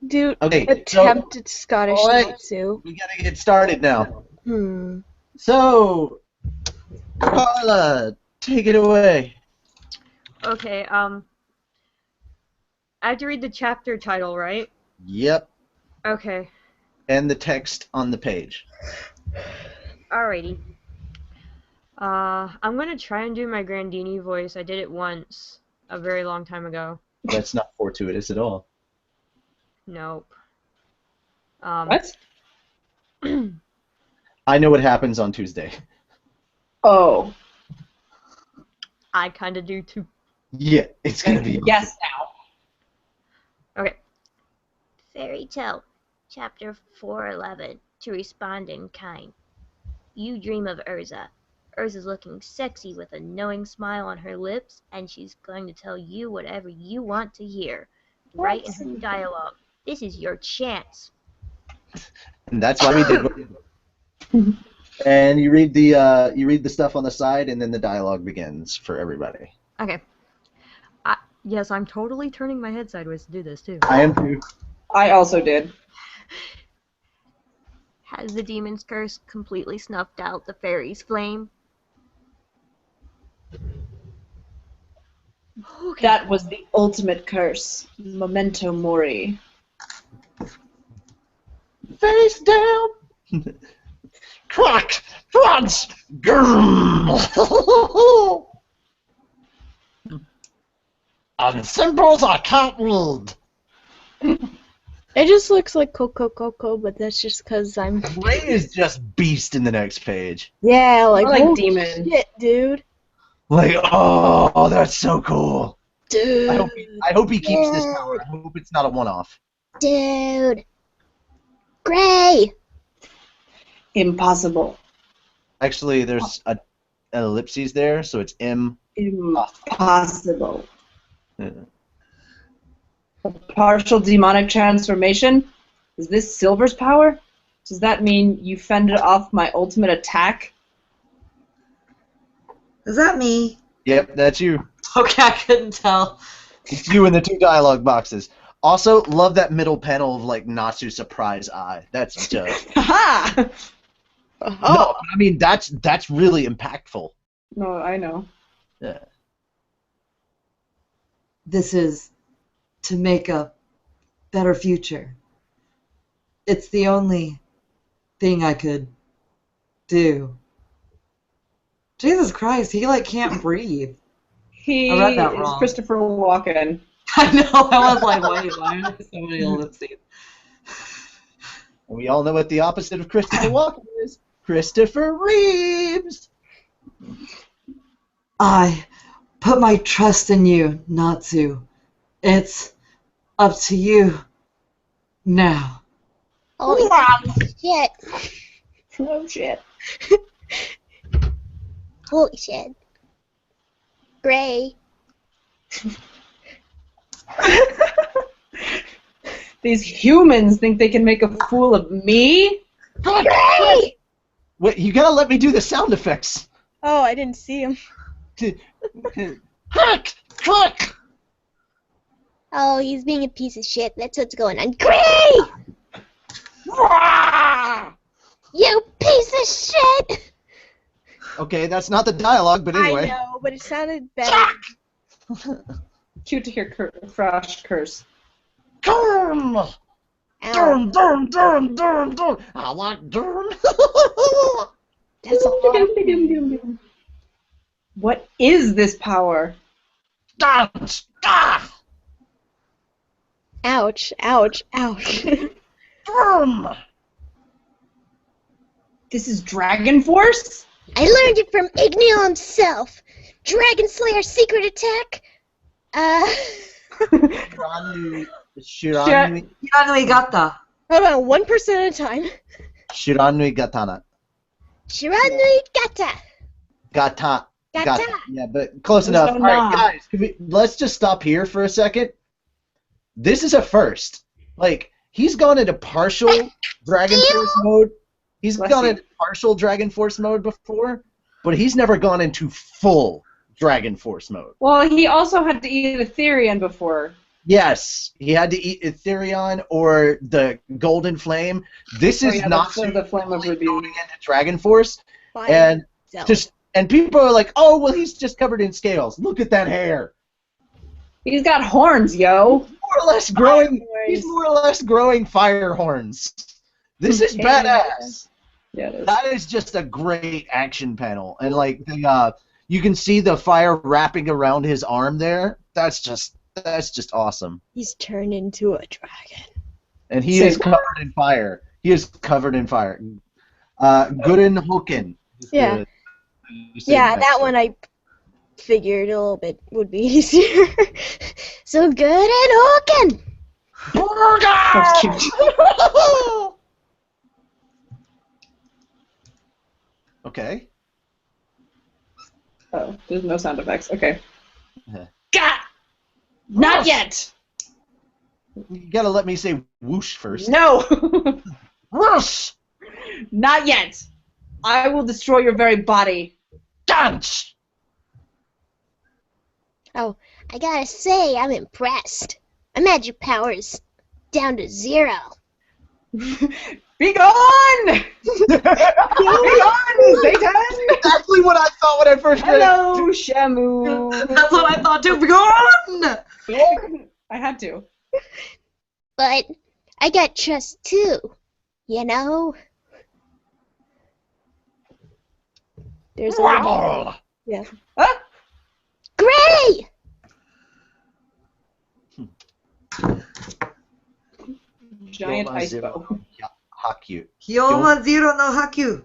do attempted Scottish Natsu. We gotta get started now. Hmm. So, Carla, take it away. Okay, I have to read the chapter title, right? Yep. Okay. And the text on the page. Alrighty. I'm gonna try and do my Grandini voice. I did it once, a very long time ago. That's not fortuitous at all. Nope. What? I know what happens on Tuesday. Oh. I kinda do too. Yeah, it's gonna be. Yes, now. Okay. Fairy Tale, Chapter 411, To Respond in Kind. You dream of Urza. Urza's looking sexy with a knowing smile on her lips, and she's going to tell you whatever you want to hear. Right in her dialogue. This is your chance. And that's why we did what we did. And you read the stuff on the side, and then the dialogue begins for everybody. Okay. Yes, I'm totally turning my head sideways to do this, too. I am too. I also did. Has the demon's curse completely snuffed out the fairy's flame? Okay. That was the ultimate curse. Memento mori. Face down. Crack. Crunch. On symbols I can't read. It just looks like Coco, but that's just because I'm... Ray is just beast in the next page. Yeah, like, I like holy demon. shit, dude. Like, oh, that's so cool. Dude. I hope he keeps this power. I hope it's not a one-off. Dude. Gray. Impossible. Actually, there's an ellipses there, so it's M. Impossible. Yeah. A partial demonic transformation? Is this Silver's power? Does that mean you fended off my ultimate attack? Is that me? Yep, that's you. Okay, I couldn't tell. It's you in the two dialogue boxes. Also, love that middle panel of like Natsu's surprise eye. That's just. Ha! No, but I mean that's really impactful. No, I know. Yeah. This is to make a better future. It's the only thing I could do. Jesus Christ, he like can't breathe. He I read that is wrong. Christopher Walken. I know, I was like, wait, why are there so many ellipses? And we all know what the opposite of Christopher Walken is. Christopher Reeves. I put my trust in you, Natsu. It's up to you now. Holy shit. Oh shit. Holy shit. Gray. These humans think they can make a fool of me? Gray! Wait, you gotta let me do the sound effects. Oh, I didn't see him. Crack! Crack! Oh, he's being a piece of shit. That's what's going on. Gray! You piece of shit! Okay, that's not the dialogue, but anyway. I know, but it sounded better. Cute to hear Frosh curse. Come! Ow. Durm. I like Durm. That's a lot. What is this power? Dance. Ouch, ouch, ouch. Durm. This is Dragon Force? I learned it from Igneel himself. Dragon Slayer secret attack. Shiranui Hiranui gata. Hold on, 1% at a time. Shiranui Gatana. Shiranui Gata. Gata. Gata. Yeah, but close There's enough. no All right, na. guys, let's just stop here for a second. This is a first. Like, he's gone into partial Dragon Force mode. He's Bless gone you. into partial Dragon Force mode before, but he's never gone into full Dragon Force mode. Well, he also had to eat Ethereum before. Yes, he had to eat Ethereon or the Golden Flame. This is not the Flame of going Rebuke. into Dragon Force, By and himself. people are like, oh, well, he's just covered in scales. Look at that hair. He's got horns, yo. More or less growing. Fire He's horns. more or less growing fire horns. This is Yeah. badass. Yeah, it is. That is just a great action panel, and like you can see the fire wrapping around his arm there. That's just awesome. He's turned into a dragon. And he Say is what? covered in fire. He is covered in fire. Guden Hoken. is Yeah. the- Yeah, that one I figured a little bit would be easier. So good and hooking. That's cute. Okay. Oh, there's no sound effects. Okay. Uh-huh. Gah! Not yet. You gotta let me say whoosh first. No. Whoosh! Not yet. I will destroy your very body. Dance! Oh, I gotta say, I'm impressed. My magic power is down to 0. Be gone! Be gone, Satan! Exactly what I thought when I first read it. Hello, Shamu. That's what I thought too. Be gone. I had to. But I got trust too, you know? There's a little... Yeah. Ah! Gray! Giant ice bow. Yeah, how cute. Hyoma 0 no Hakyu.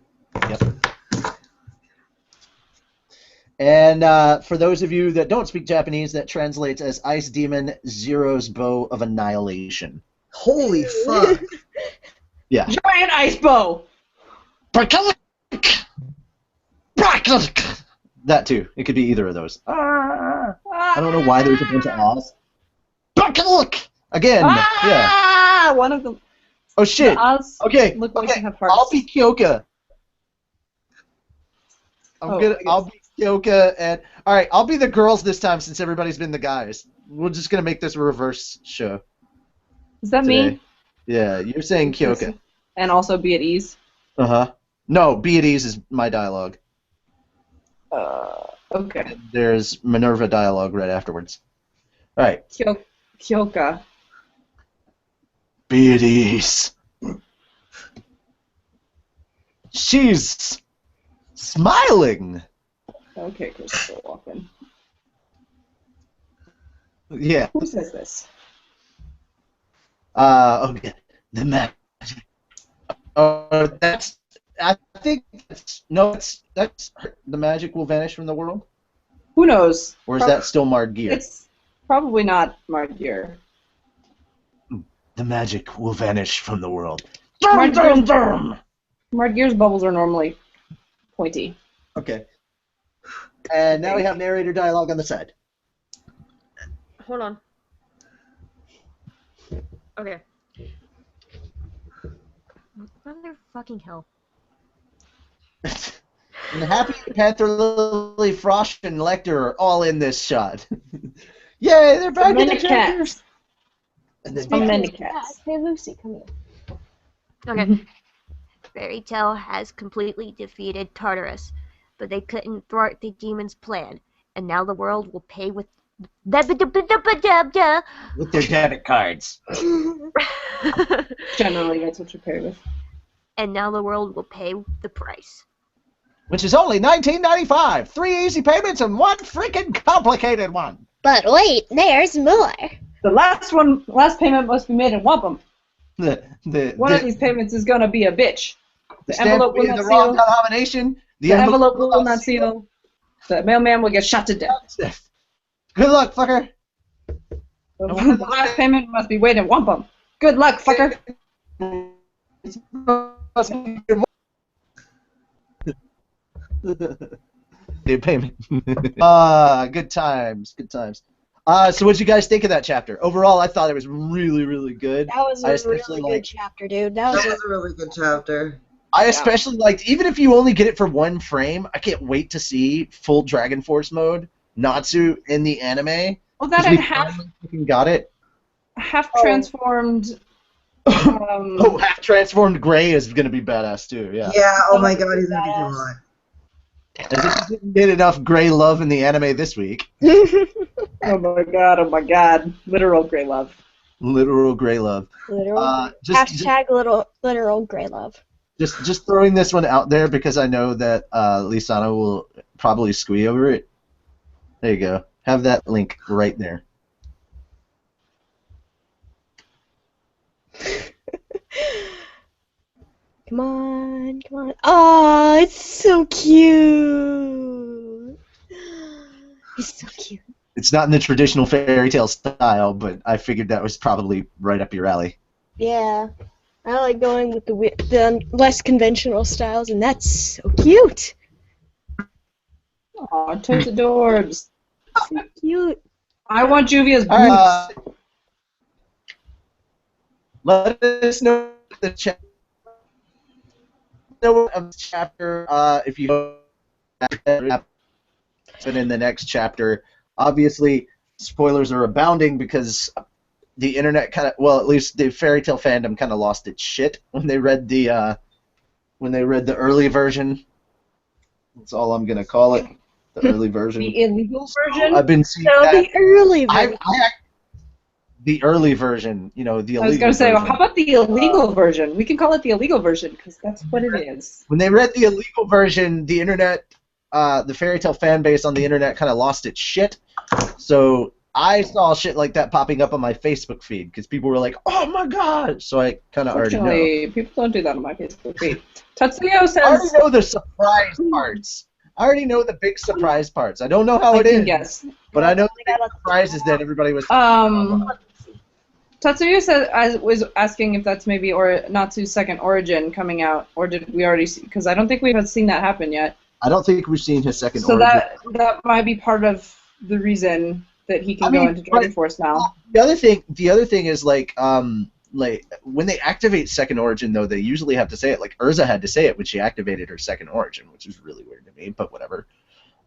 And for those of you that don't speak Japanese, that translates as Ice Demon Zero's Bow of Annihilation. Holy fuck. Yeah. Giant ice bow! That too. It could be either of those. I don't know why there's a bunch of ahs. Again. Yeah. Ah! One of them. Oh shit. The ahs Okay. look like Okay. they have hearts. I'll be Kyoka. Oh, I'll be Kyoka, and all right. I'll be the girls this time since everybody's been the guys. We're just gonna make this a reverse show. Is that today. me? Yeah, you're saying Kyoka. And also be at ease. No, be at ease is my dialogue. Okay. There's Minerva dialogue right afterwards. All right. Kyoka. Be at ease. She's smiling. Okay, Christopher Walken. Yeah. Who says this? Okay. The magic. That's. I think that's the magic will vanish from the world. Who knows? Or is that still Mardgear? It's probably not Mardgear. The magic will vanish from the world. Mardgear's bubbles are normally pointy. Okay. And now we have narrator dialogue on the side. Hold on. Okay. Motherfucking hell. And Happy, Panther, Lily, Frost, and Lecter are all in this shot. Yay, they're back in the Many characters. cats. And then So many cats. Hey, Lucy, come here. Okay. Fairy Tale has completely defeated Tartarus, but they couldn't thwart the demon's plan, and now the world will pay with Da-ba-da-ba-da-ba-da-da. With their debit cards. Generally, that's what you pay with. And now the world will pay the price. Which is only $19.95. 3 easy payments and 1 freaking complicated one. But wait, there's more. The last payment must be made in wampum. One of these payments is gonna be a bitch. The envelope will not the wrong seal. denomination. The envelope will not seal. The mailman will get shot to death. Good luck, fucker. The last payment must be weighed in wampum. Good luck, fucker. The payment. Good times. Good times. So what did you guys think of that chapter? Overall, I thought it was really, really good. That was a really good chapter, dude. That was a really good chapter. I especially liked, even if you only get it for 1 frame, I can't wait to see full Dragon Force mode, Natsu, in the anime. Well, that and half got it. Half transformed. Half transformed Gray is gonna be badass too. Yeah. Yeah. Oh my God, he's gonna be too hot. As if you didn't get enough Gray love in the anime this week. Oh my god. Literal Gray love. Literal Gray love. Literal. Hashtag literal Gray love. Just throwing this one out there because I know that Lisana will probably squee over it. There you go. Have that link right there. Come on, come on. Oh, it's so cute. He's so cute. It's not in the traditional fairy tale style, but I figured that was probably right up your alley. Yeah. I like going with the less conventional styles, and that's so cute. Aw, totes adorbs. So cute. I want Juvia's boots. Let us know the chat. Know of the chapter if you know happen in the next chapter. Obviously, spoilers are abounding because the internet kind of, well, at least the fairy tale fandom kind of lost its shit when they read the early version. That's all I'm gonna call it. The early version. The illegal version? I've been seeing No, that. the early version. The early version, the illegal version. I was going to say, well, how about the illegal version? We can call it the illegal version, because that's what it is. When they read the illegal version, the internet, the fairy tale fan base on the internet kind of lost its shit. So I saw shit like that popping up on my Facebook feed, because people were like, oh my god! So I kind of already know. People don't do that on my Facebook feed. Tatsuyo says... I already know the surprise parts. I alreready know the big surprise parts. I don't know how it is. Yes. But I know the big surprises that everybody was Tatsuya was asking if that's maybe Natsu's second origin coming out, or did we already see? Because I don't think we've seen that happen yet. I don't think we've seen his second origin. So that might be part of the reason that he can go into Dragon Force now. The other thing is like when they activate second origin, though, they usually have to say it. Like Urza had to say it when she activated her second origin, which is really weird to me, but whatever.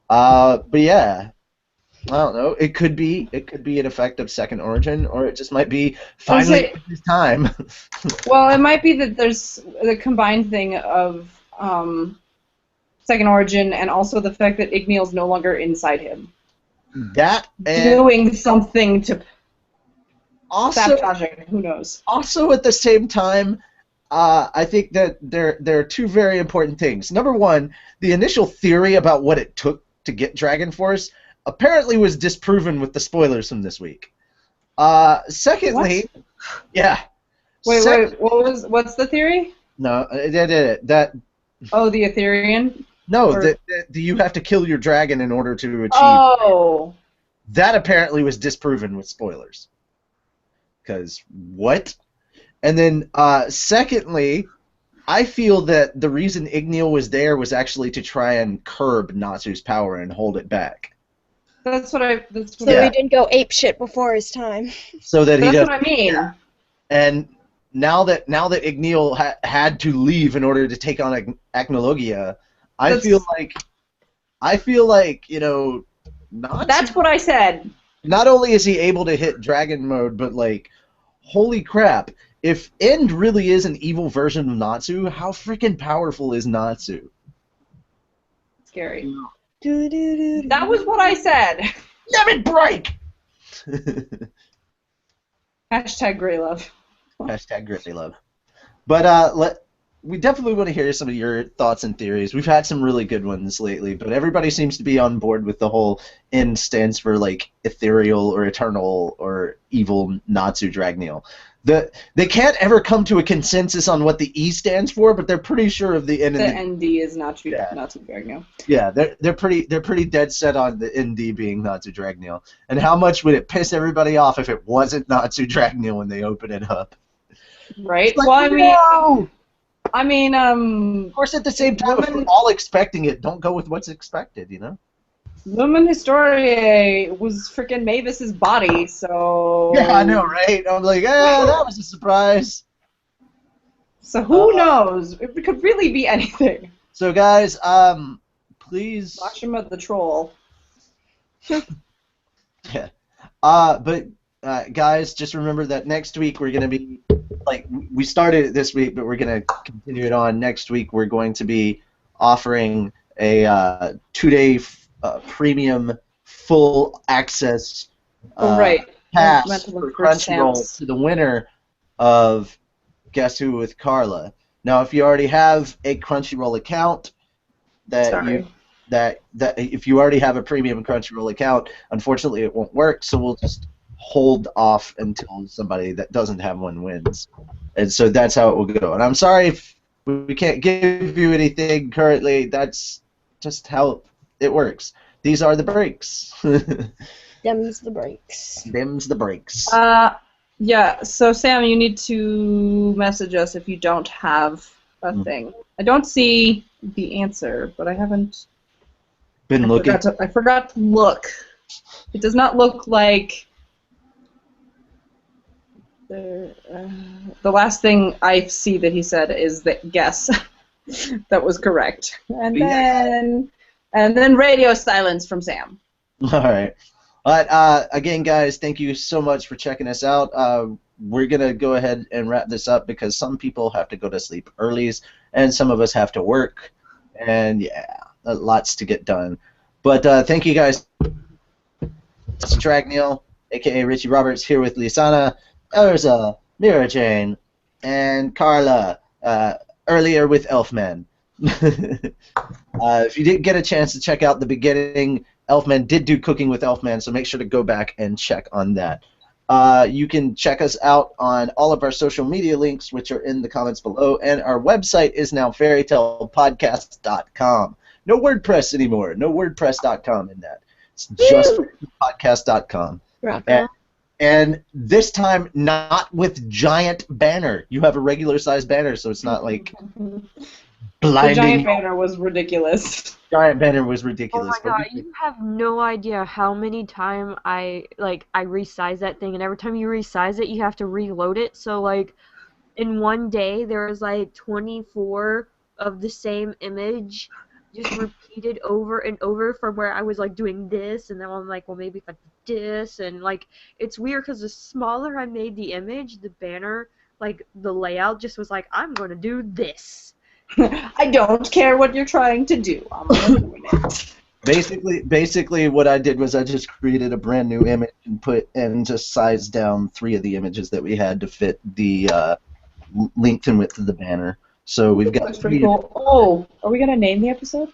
But yeah. I don't know. It could be an effect of second origin, or it just might be finally his time. Well, it might be that there's the combined thing of second origin and also the fact that Igneal's no longer inside him. That and doing something to also sabotaging. Who knows? Also, at the same time, I think that there are two very important things. Number one, the initial theory about what it took to get Dragon Force apparently was disproven with the spoilers from this week. Secondly, what? Yeah. Wait, what's the theory? No, that. Oh, the Etherean? No, that you have to kill your dragon in order to achieve. Oh. That apparently was disproven with spoilers. Because what? And then, secondly, I feel that the reason Igneal was there was actually to try and curb Natsu's power and hold it back. So he didn't go apeshit before his time. So that he That's what I mean. Yeah. And now that Igneal had to leave in order to take on Acnologia, I feel like Natsu, that's what I said. Not only is he able to hit dragon mode, but like, holy crap! If End really is an evil version of Natsu, how freaking powerful is Natsu? Scary. That was what I said. Damn it, break! Hashtag Grey Love. Hashtag Grizzly Love. But we definitely want to hear some of your thoughts and theories. We've had some really good ones lately, but everybody seems to be on board with the whole N stands for like ethereal or eternal or evil Natsu Dragneel. They can't ever come to a consensus on what the E stands for, but they're pretty sure of the N The and the ND is Natsu Dragneel. yeah, they're pretty dead set on the ND being Natsu Dragneel. And how much would it piss everybody off if it wasn't Natsu Dragneel when they open it up? Right. Like, Well, no! I mean, Of course, at the same time, if we're all expecting it, don't go with what's expected, you know? Lumen Historiae was freaking Mavis's body, so... Yeah, I know, right? I'm like, that was a surprise. So who knows? It could really be anything. So, guys, please... Mashima the Troll. Yeah. But, guys, just remember that next week we're going to be... Like, we started it this week, but we're going to continue it on. Next week we're going to be offering a 2-day premium full access pass for Crunchyroll to the winner of Guess Who with Carla. Now, if you already have a Crunchyroll account, if you already have a premium Crunchyroll account, unfortunately it won't work. So we'll just hold off until somebody that doesn't have one wins, and so that's how it will go. And I'm sorry if we can't give you anything currently. That's just how it works. These are the breaks. Them's the breaks. Them's the breaks. Yeah, so Sam, you need to message us if you don't have a thing. I don't see the answer, but I haven't been looking. I forgot to look. It does not look like the last thing I see that he said is that guess. That was correct. And then radio silence from Sam. All right. But again, guys, thank you so much for checking us out. We're going to go ahead and wrap this up because some people have to go to sleep early and some of us have to work. And, yeah, lots to get done. But thank you, guys. It's Dragneel, a.k.a. Richie Roberts, here with Lisanna, Urza, Mira Jane, and Carla, earlier with Elfman. If you didn't get a chance to check out the beginning, Elfman did do Cooking with Elfman, so make sure to go back and check on that. You can check us out on all of our social media links, which are in the comments below, and our website is now fairytalepodcast.com. No WordPress anymore. No WordPress.com in that. It's just podcast.com. And this time, not with giant banner. You have a regular-sized banner, so it's not like blinding. The giant banner was ridiculous. Giant banner was ridiculous. Oh my god, you have no idea how many times I resize that thing, and every time you resize it, you have to reload it. So, like, in one day, there was, like, 24 of the same image just repeated over and over from where I was, like, doing this, and then I'm like, well, maybe if I do this, and, like, it's weird because the smaller I made the image, the banner, like, the layout just was like, I'm going to do this. I don't care what you're trying to do. I'm doing it. Basically, what I did was I just created a brand new image and just sized down 3 of the images that we had to fit the length and width of the banner. So we've got. That's pretty cool. Oh, are we gonna name the episode?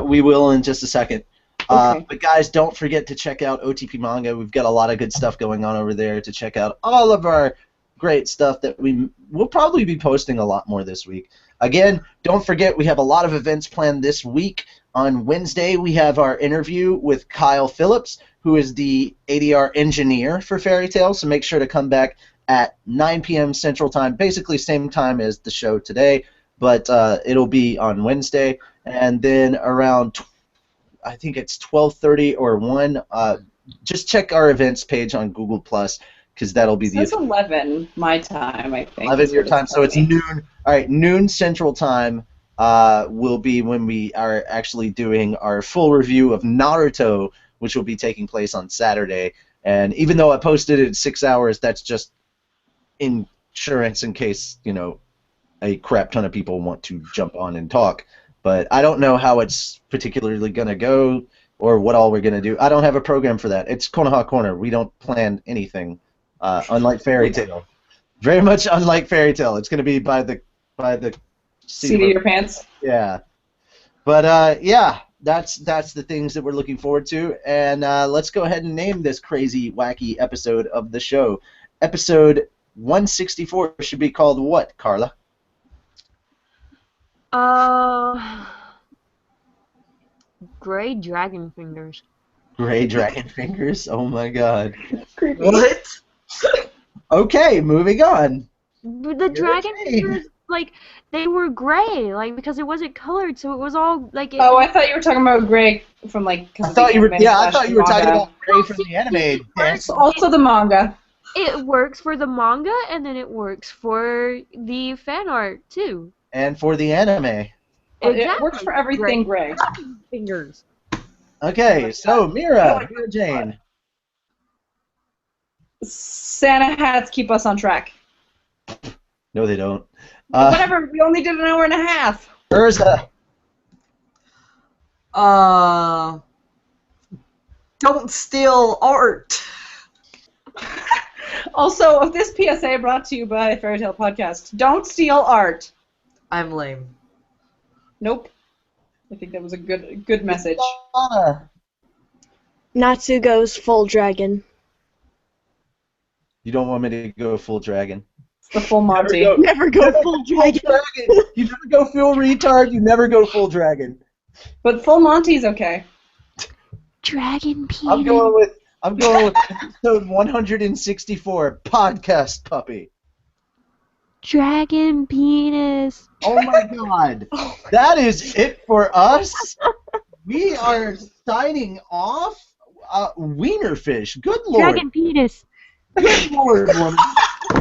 We will in just a second. Okay. But guys, don't forget to check out OTP Manga. We've got a lot of good stuff going on over there. To check out all of our great stuff that we'll probably be posting a lot more this week. Again, don't forget we have a lot of events planned this week. On Wednesday, we have our interview with Kyle Phillips, who is the ADR engineer for Fairy Tail, so make sure to come back at 9 p.m. Central Time, basically same time as the show today, but it'll be on Wednesday. And then around, I think it's 12:30 or 1, just check our events page on Google+, because that'll be It's 11 my time, I think. 11 your time, so it's noon. All right, noon Central Time will be when we are actually doing our full review of Naruto, which will be taking place on Saturday. And even though I posted it in 6 hours, that's just insurance in case, you know, a crap ton of people want to jump on and talk. But I don't know how it's particularly going to go, or what all we're going to do. I don't have a program for that. It's Konoha Corner. We don't plan anything, unlike Fairy Tale. Very much unlike Fairy Tale. It's going to be by the Seat of your pants. Yeah. But yeah, that's the things that we're looking forward to. And let's go ahead and name this crazy, wacky episode of the show. Episode 164 should be called what, Carla? Gray dragon fingers. Gray Dragon Fingers? Oh my god. Creepy. What? Okay, moving on. The dragon okay. fingers, like, they were gray, like, because it wasn't colored, so it was all, like... Oh, I thought you were talking about Gray from, like... I thought you were talking about Gray from the anime. It's also the manga. It works for the manga, and then it works for the fan art, too. And for the anime. It works for everything Gray. Fingers. Okay, so Mira Jane. Santa hats keep us on track. No, they don't. Whatever, we only did an hour and a half. Urza. Don't steal art. Also, this PSA brought to you by Fairy Tale Podcast. Don't steal art. I'm lame. Nope. I think that was a good message. Natsugo's full dragon. You don't want me to go full dragon. It's the full Monty. Never go full dragon. You never go full retard. You never go full dragon. But full Monty's okay. Dragon penis. I'm going with episode 164, Podcast Puppy. Dragon penis. Oh my god. That is it for us. We are signing off. Wienerfish. Good lord. Dragon penis. Good lord, woman.